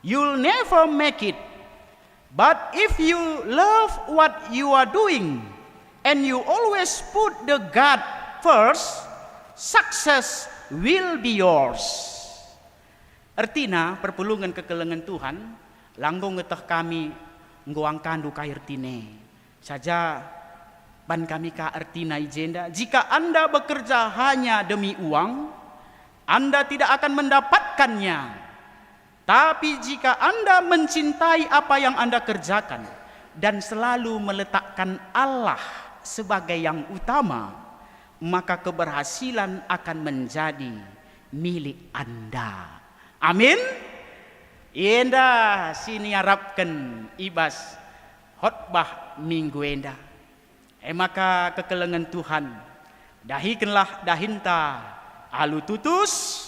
you'll never make it. But if you love what you are doing and you always put the God first, success will be yours. Artina perpulungan kekelengan Tuhan langgong ngetah kami nggoang kandu ka artine saja ban kami ka artina ijenda jika Anda bekerja hanya demi uang Anda tidak akan mendapatkannya tapi jika Anda mencintai apa yang Anda kerjakan dan selalu meletakkan Allah sebagai yang utama maka keberhasilan akan menjadi milik Anda. Amin. Enda sini harapkan ibas khotbah minggu enda. Maka kekelengan Tuhan dahikanlah dahinta alu tutus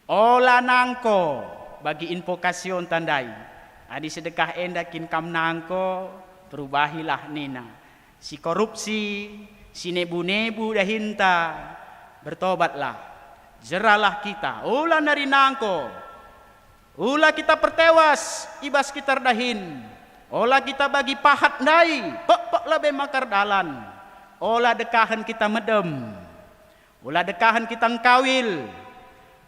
ola nangko bagi invokasyon tandai. Adi sedekah enda kin kam nangko perubahilah nina. Si korupsi, si nebu-nebu dahinta bertobatlah. Jeralah kita. Ola nari nangko. Ula kita pertewas ibas kita dahin. Ola kita bagi pahat dai. Pok lebih makar dalan. Ola dekahan kita medem. Ula dekahan kita ngkawil.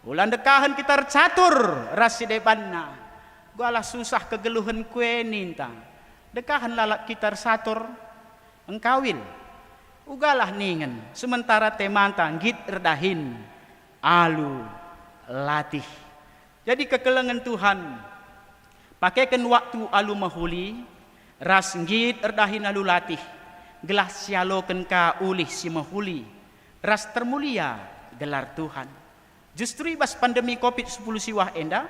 Ula dekahan kita catur rasi depanna. Gualah susah kegeluhan kue ninta. Dekahan lalak kita satur engkawil. Ugalah ningen. Sementara temanta git erdahin. Alu latih. Jadi kekelengan Tuhan pakaikan waktu alu mahuli ras ngit erdahin alu latih gelah sialoken ka ulih si mahuli ras termulia gelar Tuhan. Justru ibas pandemi Covid-10 siwah enda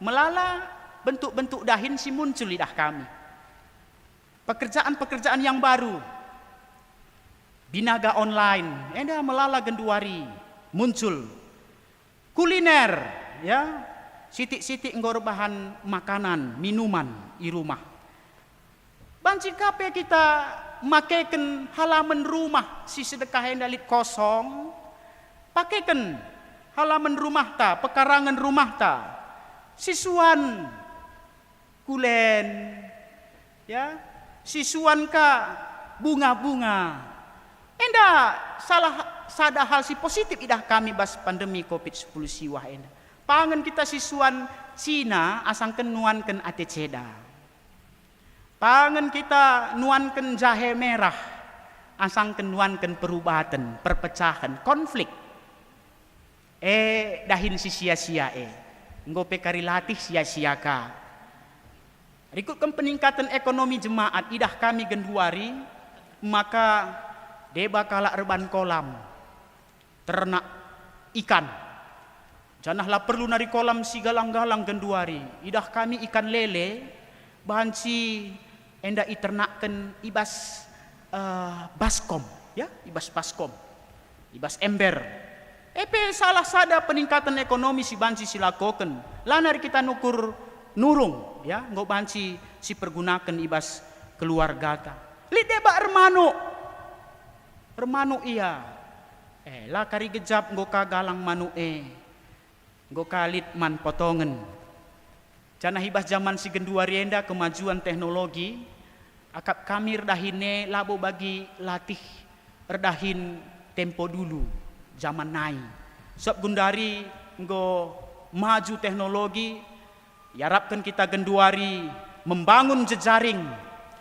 melala bentuk-bentuk dahin si muncul lidah kami. Pekerjaan-pekerjaan yang baru. Binaga online enda melala genduari muncul. Kuliner ya. Sitik-sitik ngorbahan makanan, minuman di rumah. Banci kape kita makaikan halaman rumah si sedekah enda lit kosong, pakaikan halaman rumah ta, pekarangan rumah ta, sisuan kulen, ya, sisuan ka bunga-bunga. Enda salah sada hal si positif idah kami bas pandemi COVID-10 siwah enda. Pangan kita sisuan Cina asangken nuanken ate ceda. Pangan kita nuanken jahe merah asangken nuanken perubatan, perpecahan, konflik. Dahin si sia-sia ngope kari latih sia-sia ka. Rikutkan peningkatan ekonomi jemaat idah kami genduari, maka deba kala reban kolam ternak ikan. Janahlah perlu nari kolam si galang-galang genduari. Idah kami ikan lele, bahan si enda iternakken ibas baskom, ya, ibas baskom, ibas ember. Salah sada peningkatan ekonomi si banci silakoken. Lanari kita nukur nurung, ya, nggo banci si pergunakan ibas keluarga ta. Li deba Remanu iya. Lah kari gejap nggo ka galang manu nggo kalit man potongen. Janah hibas zaman si genduari enda kemajuan teknologi, akap kami redahine labo bagi latih redahin tempo dulu zaman nai. Sob gundari nggo maju teknologi, yarapkan kita genduari membangun jejaring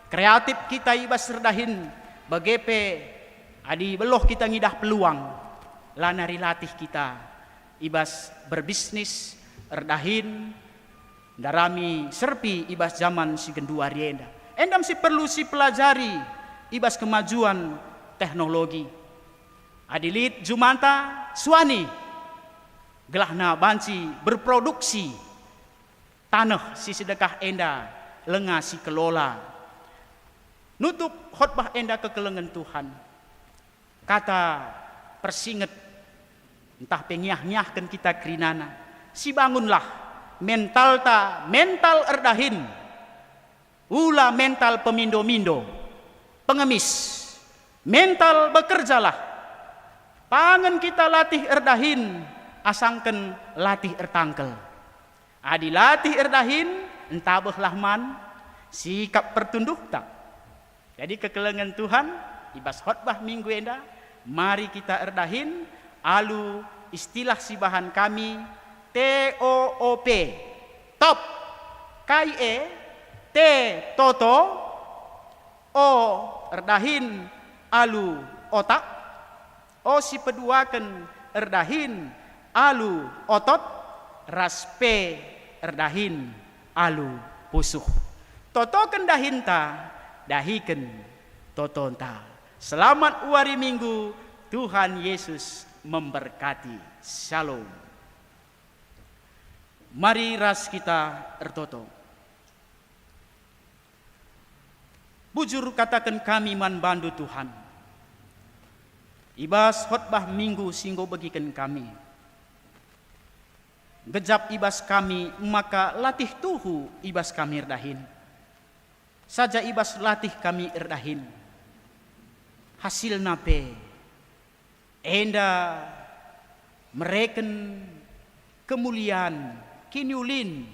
kreatif kita ibas redahin bagepe adi beloh kita ngidah peluang lanari latih kita ibas berbisnis redahin darami serpi ibas zaman si genduari enda. Endam si perlu si pelajari ibas kemajuan teknologi. Adilit jumanta suani gelahna banci berproduksi tanah si sedekah enda lenga si kelola. Nutup khotbah enda kekelengan Tuhan. Kata persinget entah pengiah-ngiahkan kita kerinana. Si bangunlah mental ta, mental erdahin. Ula mental pemindo-mindo, pengemis. Mental bekerjalah. Pangan kita latih erdahin, asangken latih ertangkel. Adi latih erdahin, entabeh lahman, sikap pertunduh tak. Jadi kekelengan Tuhan, ibas khotbah minggu enda, mari kita erdahin, alu istilah si bahan kami TOOP, top, KIE, T toto, O erdahin alu otak, O si peduaken erdahin alu otot, ras P erdahin alu pusuh. Toto kendahinta dahiken totonta. Selamat wari minggu, Tuhan Yesus memberkati. Shalom. Mari ras kita ertoto. Bujur katakan kami man bandu Tuhan. Ibas khotbah minggu singgo bagikan kami. Gejap ibas kami maka latih tuhu ibas kami erdahin. Saja ibas latih kami erdahin. Hasil nape enda mereken kemuliaan kiniulin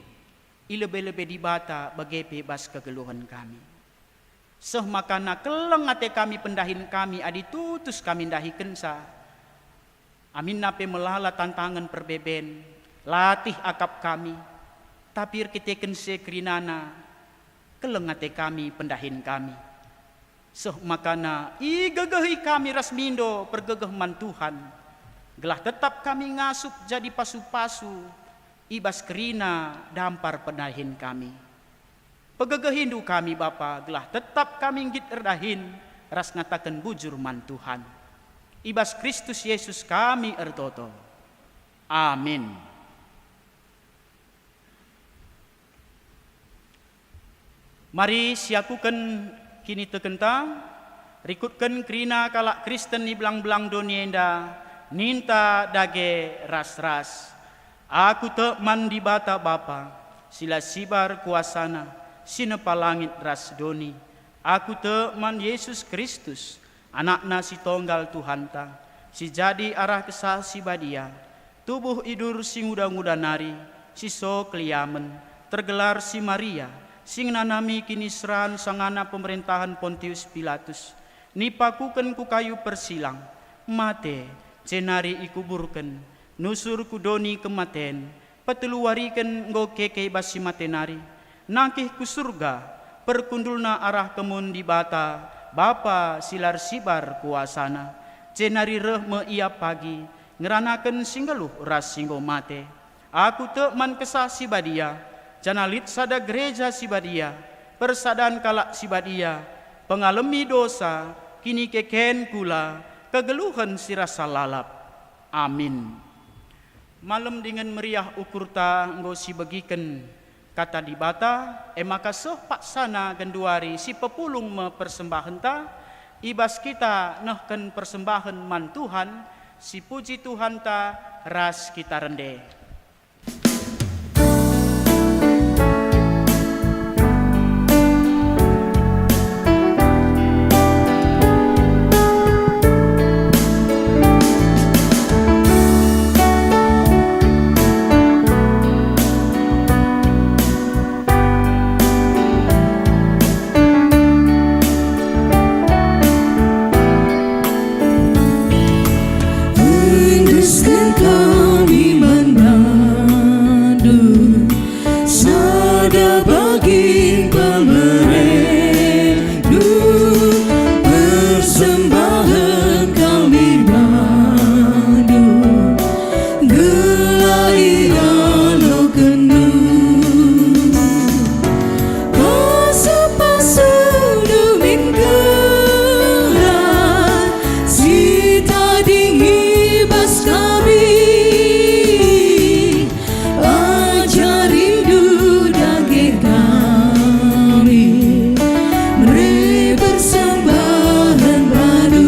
ilebe-lebe dibata bagai bas kegeluhan kami. Seh makana keleng ate kami pendahin kami adi tutus kami dahiken sa. Amin nape melala tantangan perbeben latih akap kami. Tapir kiteken sekrinana keleng ate kami pendahin kami. Seh makana igagehi kami rasmindo pergegehman Tuhan. Gelah tetap kami ngasup jadi pasu-pasu ibas kerina dampar pendahin kami. Pegegehindu kami Bapa, gelah tetap kami ngit erdahin ras ngatakan bujur man Tuhan. Ibas Kristus Yesus kami ertoto. Amin. Mari siakukan kini tekentang rikutkan kerina kalak Kristen di belang-belang dunia enda ninta dage ras-ras. Aku te mandi bata Bapa sila sibar kuasana sina palangit ras doni. Aku teman Yesus Kristus, anakna si tonggal Tuhan ta, si jadi arah kesah si badia, tubuh idur si nguda-nguda nari, si so kliamen, tergelar si Maria, sing nanami kini seran sangana pemerintahan Pontius Pilatus, nipakuken ku kayu persilang, mate, cenari ikuburken, nusur kudoni kematen, peteluwariken nggo keke basi matenari, nangkih ku surga, perkundulna arah kemun di bata, Bapa silar sibar kuasana, cenari reh me ia pagi, ngeranaken singgeluh ras singgo mate. Aku teman kesah si badia, janalit sada gereja si badia, persadan kalak si badia, pengalami dosa, kini keken kula, kegeluhan si rasa lalap. Amin. Malam dengan meriah ukurta nggo si begiken, kata di bata, maka soh paksana genduari si pepulung me persembahan ta, ibas kita nehken persembahan man Tuhan, si puji Tuhan ta ras kita rende. Induskan kami memandu sada bagi pemerindu, persembahan kami mandu gelairan lo kendu, pasu-pasu dumin gelar si tadi ibas kami, ajarin dudage kami, beri persembahan baru.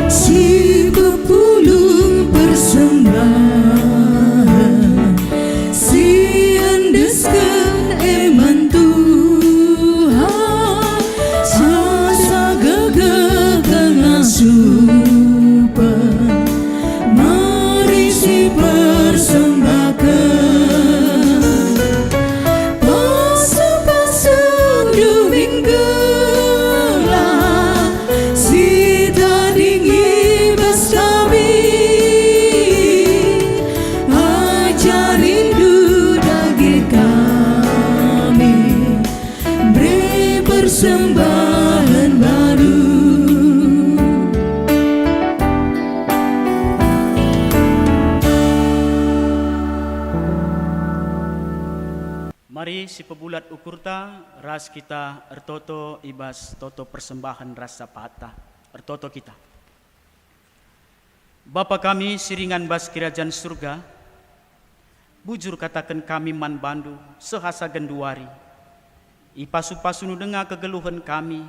Si pepulung persembahan, si endeskan eman Tuhan, sasa gagah kengasupan, mari si persembahkan, pasu-pasu duming gelar, si tadi ibas kami, ajarin dudage kami, beri persembahan baru. Mari si pebulat ukurta, ras kita ertoto ibas toto persembahan rasa pata, ertoto kita. Bapa kami siringan bas kerajaan surga, bujur katakan kami man bandu sehasa genduari, ipasu-pasu nu dengar kegeluhan kami,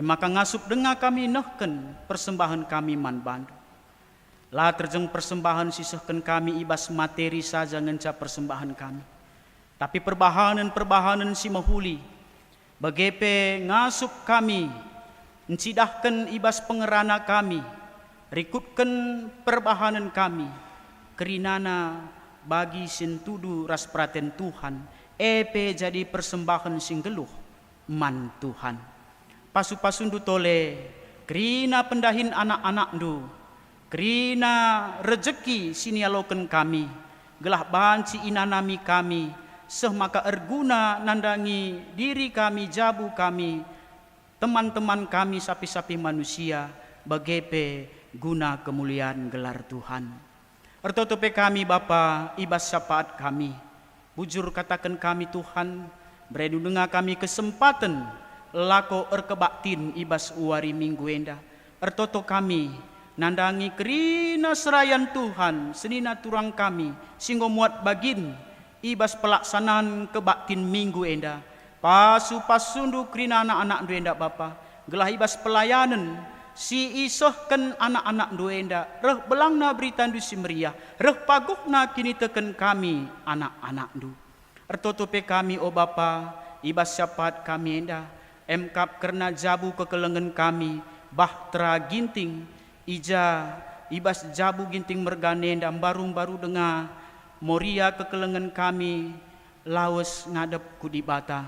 maka ngasup dengar kami nehken persembahan kami man bandu. Lah terjeng persembahan sisehken kami ibas materi saja ngenca persembahan kami. Tapi perbahanan si mahuli, bagepe ngasup kami, encidahkan ibas pengerana kami, rikutkan perbahanan kami, kerinana bagi sintudu ras praten Tuhan, epe jadi persembahan singgeluh man Tuhan. Pasu-pasundu tole, kerina pendahin anak-anak du, kerina rejeki sinialoken kami, gelah banci inanami kami, seh maka erguna nandangi diri kami, jabu kami, teman-teman kami, sapi-sapi manusia, bagepe guna kemuliaan gelar Tuhan. Ertotope kami Bapa, ibas syafaat kami, bujur katakan kami Tuhan, beredu dengar kami kesempatan lako erkebaktin ibas uari minggu enda, ertoto kami nandangi kerina serayan Tuhan senina turang kami singgo muat bagin ibas pelaksanaan kebaktin minggu enda pasu pasundu kerina anak-anak du enda Bapa gelah ibas pelayanan si isohken anak-anak du enda reh belangna berita du si meriah reh paguhna kini teken kami anak-anak du ertoto pe kami o Bapa ibas syapat kami enda emkap kerna jabu kekelengan kami bahtera ginting ija ibas jabu ginting mergane dan baru dengar moria kekelengan kami lawas ngadep kudibata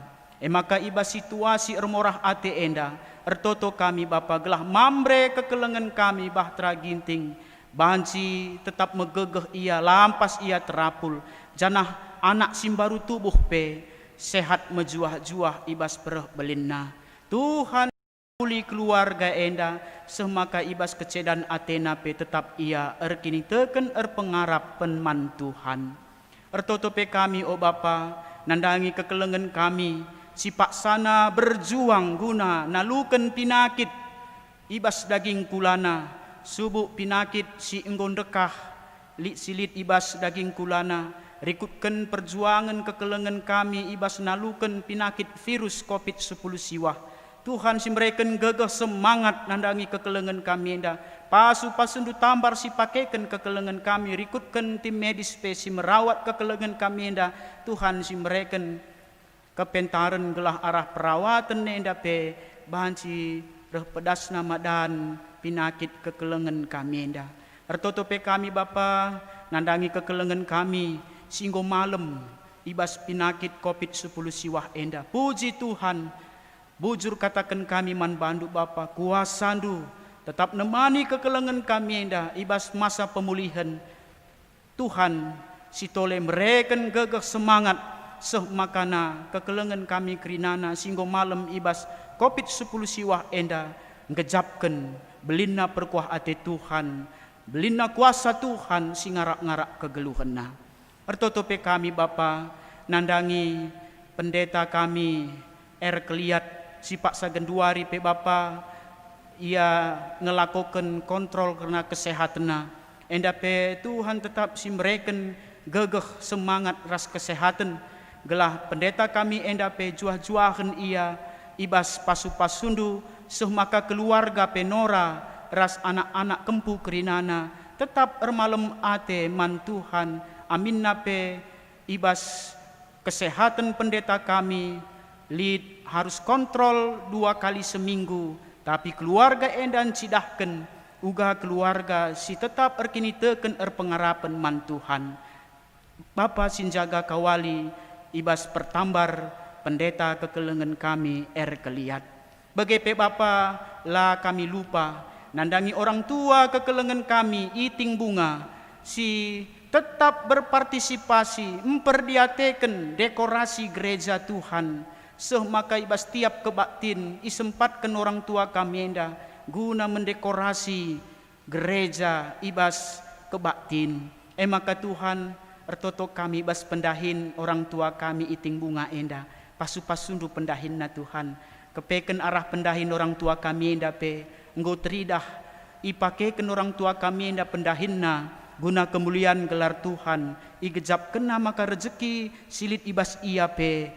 maka ibas situasi ermorah ate enda ertoto kami Bapa gelah mambre kekelengan kami bahtera ginting banci tetap megegeh ia lampas ia terapul janah anak simbaru tubuh pe sehat mejuah-juah ibas pereh belinna Tuhan puli keluarga enda semaka ibas kecedan Athena pe tetap ia erkini teken erpengarap penman Tuhan ertoto pe kami o Bapa nandangi kekelengan kami si paksana berjuang guna naluken pinakit ibas daging kulana subuk pinakit si enggon dekah silit ibas daging kulana rikutken perjuangan kekelengan kami ibas naluken pinakit virus COVID-10 siwah Tuhan si mereka gegeh semangat nandangi kekelengan kami enda pasu-pasundu tambar si pakaikan kekelengan kami rikutkan tim medis spesi merawat kekelengan kami enda Tuhan si mereka kepentaran gelah arah perawatan enda pe bahan si reh pedas nama dan pinakit kekelengan kami enda ertoto pe kami Bapa nandangi kekelengan kami singgo malam ibas pinakit COVID-10 siwah enda puji Tuhan bujur katakan kami man bandu Bapa kuasandu tetap nemani kekelengan kami enda ibas masa pemulihan Tuhan si tole mereka gegeh semangat semakana kekelengan kami kerinana singgo malam ibas COVID-10 siwah enda ngejapken belina perkuah ate Tuhan belina kuasa Tuhan si ngarak-ngarak kegeluhena ertoto pe kami Bapa nandangi pendeta kami Keliat si Pak Sagenduari pe Bapa ia ngelakukan kontrol karena kesehatanna enda pe Tuhan tetap si mereken gegeh semangat ras kesehatan gelah pendeta kami enda pe juah-juahan ia ibas pasu-pasundu semaka keluarga pe Nora ras anak-anak kempu kerinana tetap ermalem ate man Tuhan amin nape ibas kesehatan pendeta kami lid harus kontrol 2 kali seminggu tapi keluarga endan cidahken uga keluarga si tetap erkini teken erpengarapan man Tuhan Bapa sinjaga kawali ibas pertambar pendeta kekelengan kami Keliat bagai pe Bapa lah kami lupa nandangi orang tua kekelengan kami iting bunga si tetap berpartisipasi memperdiateken dekorasi gereja Tuhan semaka ibas tiap kebaktin isempatkan orang tua kami enda guna mendekorasi gereja ibas kebaktin maka Tuhan ertoto kami ibas pendahin orang tua kami iting bunga enda pasu-pasundu pendahin na Tuhan kepeken arah pendahin orang tua kami enda pe enggo teridah ipakeken orang tua kami enda pendahin na guna kemuliaan gelar Tuhan igejap kena maka rezeki silit ibas ia pe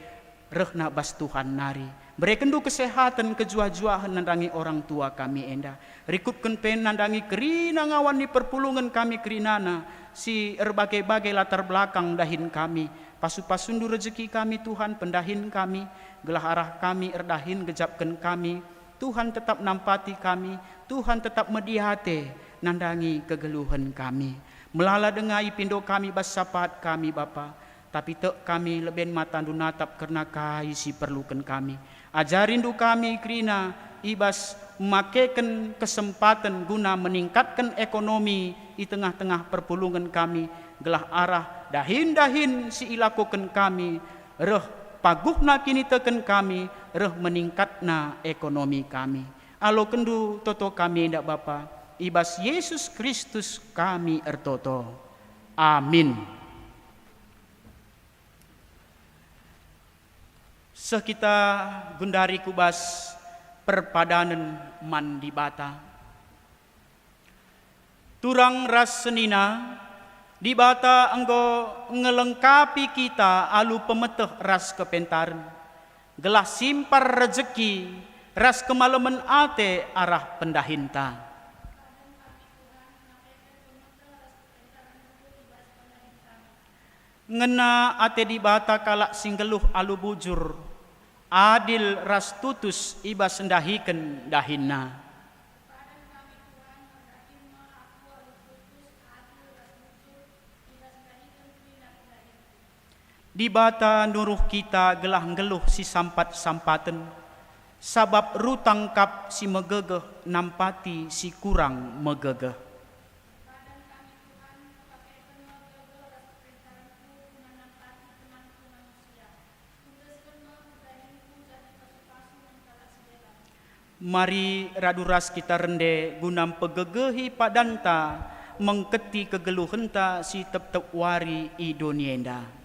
rehna bas Tuhan nari berekendu kesehatan kejuah-juahan nandangi orang tua kami enda rikutken pen nandangi kerina ngawan di perpulungan kami kerinana si erbagai-bagai latar belakang dahin kami pasu-pasundu rezeki kami Tuhan pendahin kami gelah arah kami erdahin gejapken kami Tuhan tetap nampati kami Tuhan tetap medihate nandangi kegeluhan kami melala dengai pindo kami bas sapat kami Bapa tapi tek kami leben matandu natap karena kaisi perlukan kami ajarindu kami krina ibas memakekan kesempatan guna meningkatkan ekonomi di tengah-tengah perpulungan kami gelah arah dahin-dahin si ilakukan kami reh paguhna kini teken kami reh meningkatna ekonomi kami alo kendu toto kami ndak Bapa ibas Yesus Kristus kami ertoto amin. Sekita gundari kubas perpadanan man di bata turang ras senina, di bata enggo ngelengkapi kita alu pemeteh ras kepentaren, gelah simpar rezeki, ras kemalaman ate arah pendahinta. Ngena ate di bata kalak singgeluh alu bujur, adil ras tutus ibas ndahiken dahinna. Di bata nuruh kita gelah ngeluh si sampat-sampaten, sabab rutang kap si megegeh nampati si kurang megegeh. Mari raduras kita rende gunam pegegehi padanta mengketi kegeluhenta si tep-tep wari i donienda.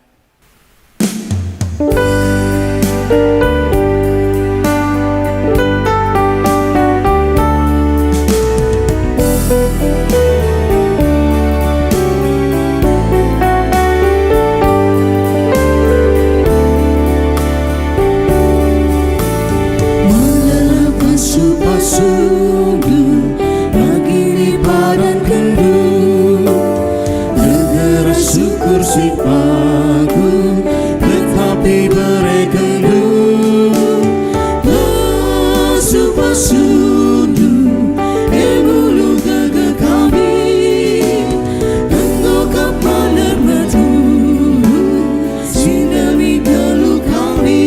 Pasu-pasundu Nagini padan kendu Negara syukur si pagung Tetapi berekendu Pasu-pasundu Emulu gege kami Engkau kapaler metu Sindami telu kami.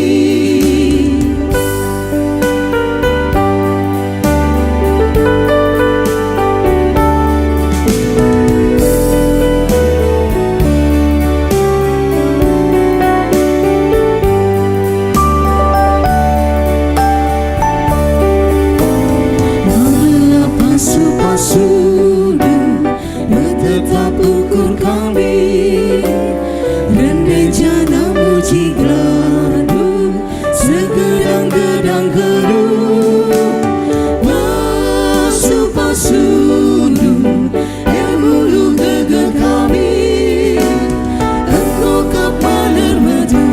Pasu-pasundu Betapa ukur kami Rende jana muji gladu Segedang-gedang geluh Pasu-pasundu Emulu gege kami Engkau kapaler metu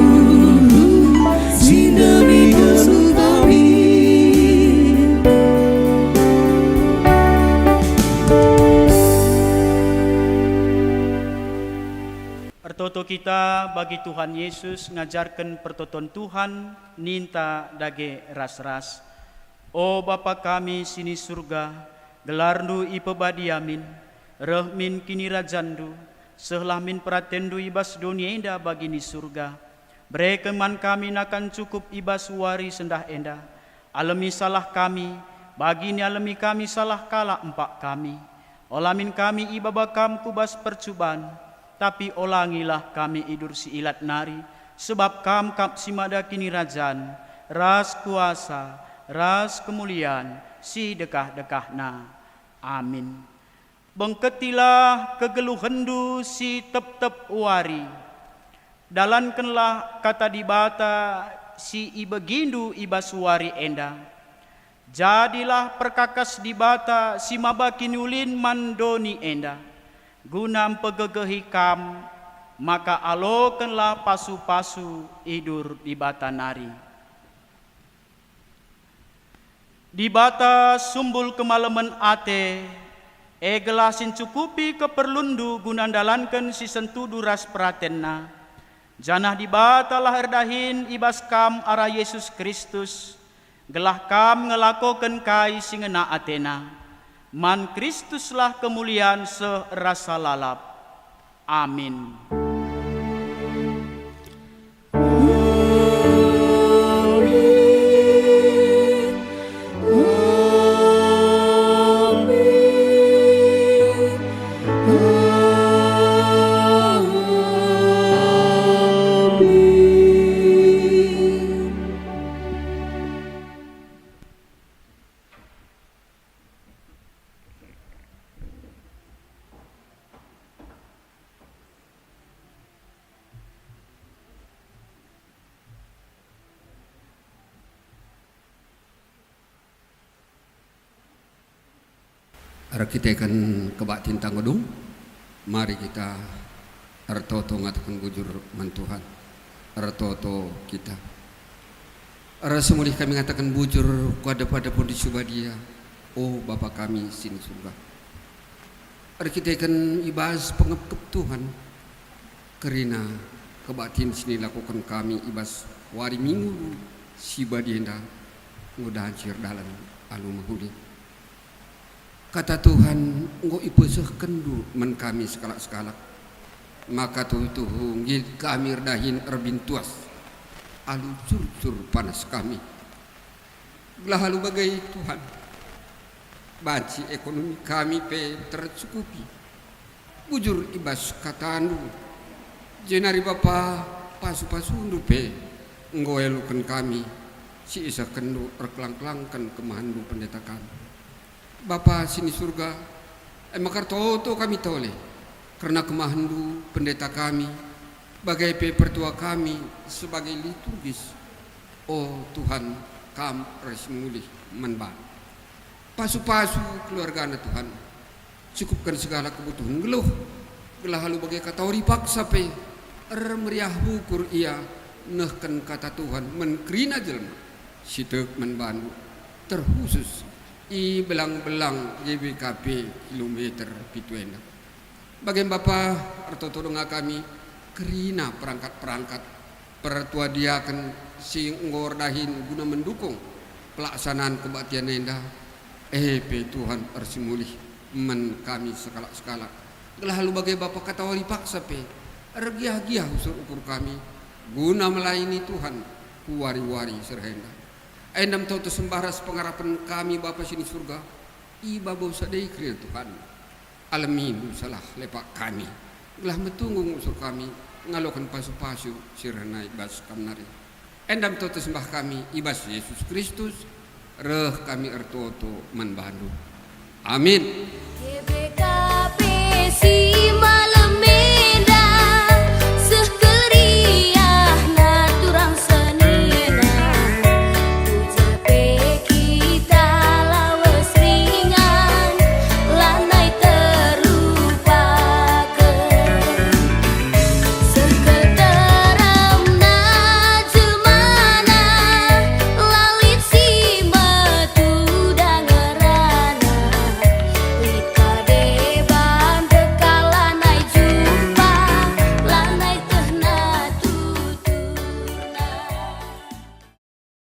Sindami geluh kami. Pertoto kita bagi Tuhan Yesus ngajarkan pertoton Tuhan ninta dage ras-ras. O Bapa kami sini surga, gelarnu ipebadiamin, rehmin kini rajandu, sehlahmin pratendu ibas dunia indah bagi ni surga. Berekeman kami nakan cukup ibas wari sendah endah. Alami salah kami, bagi ni alami kami salah kala empak kami. Olamin kami ibabakam kubas percubaan, tapi olangilah kami idur si ilat nari, sebab kam kap si mada kini rajan, ras kuasa, ras kemuliaan, si dekah-dekahna. Amin. Bengketilah kegeluhendu si tep-tep wari, dalankanlah kata di bata si ibegindu ibas wari enda. Jadilah perkakas di bata si mabakini ulin mandoni enda. Gunam pegegehi kam, maka alokenlah pasu-pasu idur di bata nari. Di bata sumbul kemalaman ate, egelasin cukupi keperlundu gunandalankan si sentudu ras pratenna. Janah di bata lahir dahin ibas kam arah Yesus Kristus, gelah kam ngelakoken kai singena atena. Man Kristuslah kemuliaan serasa lalap. Amin. Ara kita kan kebak tintang gedung. Mari kita artoto ngatakan bujur mantuhan. Artoto kita. Ara semulih kami ngatakan bujur pada pun di Subadia. Oh Bapa kami sini surga. Ara kita kan ibas pengepkep Tuhan. Kerina kebatin sini lakukan kami ibas wari minggu si badienda ngudahan sir dalan alu mahuli. Kata Tuhan, engkau ipeseh kendu men kami sekalak-sekalak. Maka tuh ngil kami redahin erbintuas. Alu sur panas kami. Belah halu bagai Tuhan. Banci ekonomi kami pe tercukupi. Bujur ibas kata anu. Jenari Bapa pasu-pasu undu pe. Engkau elukan kami. Si isa kendu erkelang-kelangkan kemahandu pendeta kami. Bapa sini surga, makar toto kami tole, karena kemahandu pendeta kami, bagai pertua kami sebagai liturgis. Oh Tuhan, kam resmulih menban. Pasu-pasu keluarga Tuhan, cukupkan segala kebutuhan gelah halu bagai kata ori paksa pe, meriah bukur ia, nehkan kata Tuhan menkrina jelma, sitek menbandu terkhusus. I belang-belang GBKP kilometer pituena. Bagian Bapa artoto donga kami kerina perangkat-perangkat pertua diaken sing ngordahin guna mendukung pelaksanaan kebaktian endah. Pe Tuhan arsimulih men kami sekala-sekala. Gelah halu bagai Bapa kata wali paksa pe ergiah-giah usur ukur kami guna melayani Tuhan kuwari-wari serhenda. Endam tau tersembaras pengharapan kami Bapa sini surga. Iba bau sadai kriya Tuhan. Alamin salah lepak kami. Gelah metunggu usul kami ngalokan pasu-pasu sirnai bas kamnari. Endam tau tersembah kami ibas Yesus Kristus. Reh kami ertoto menbandu. Amin. GBKP Simal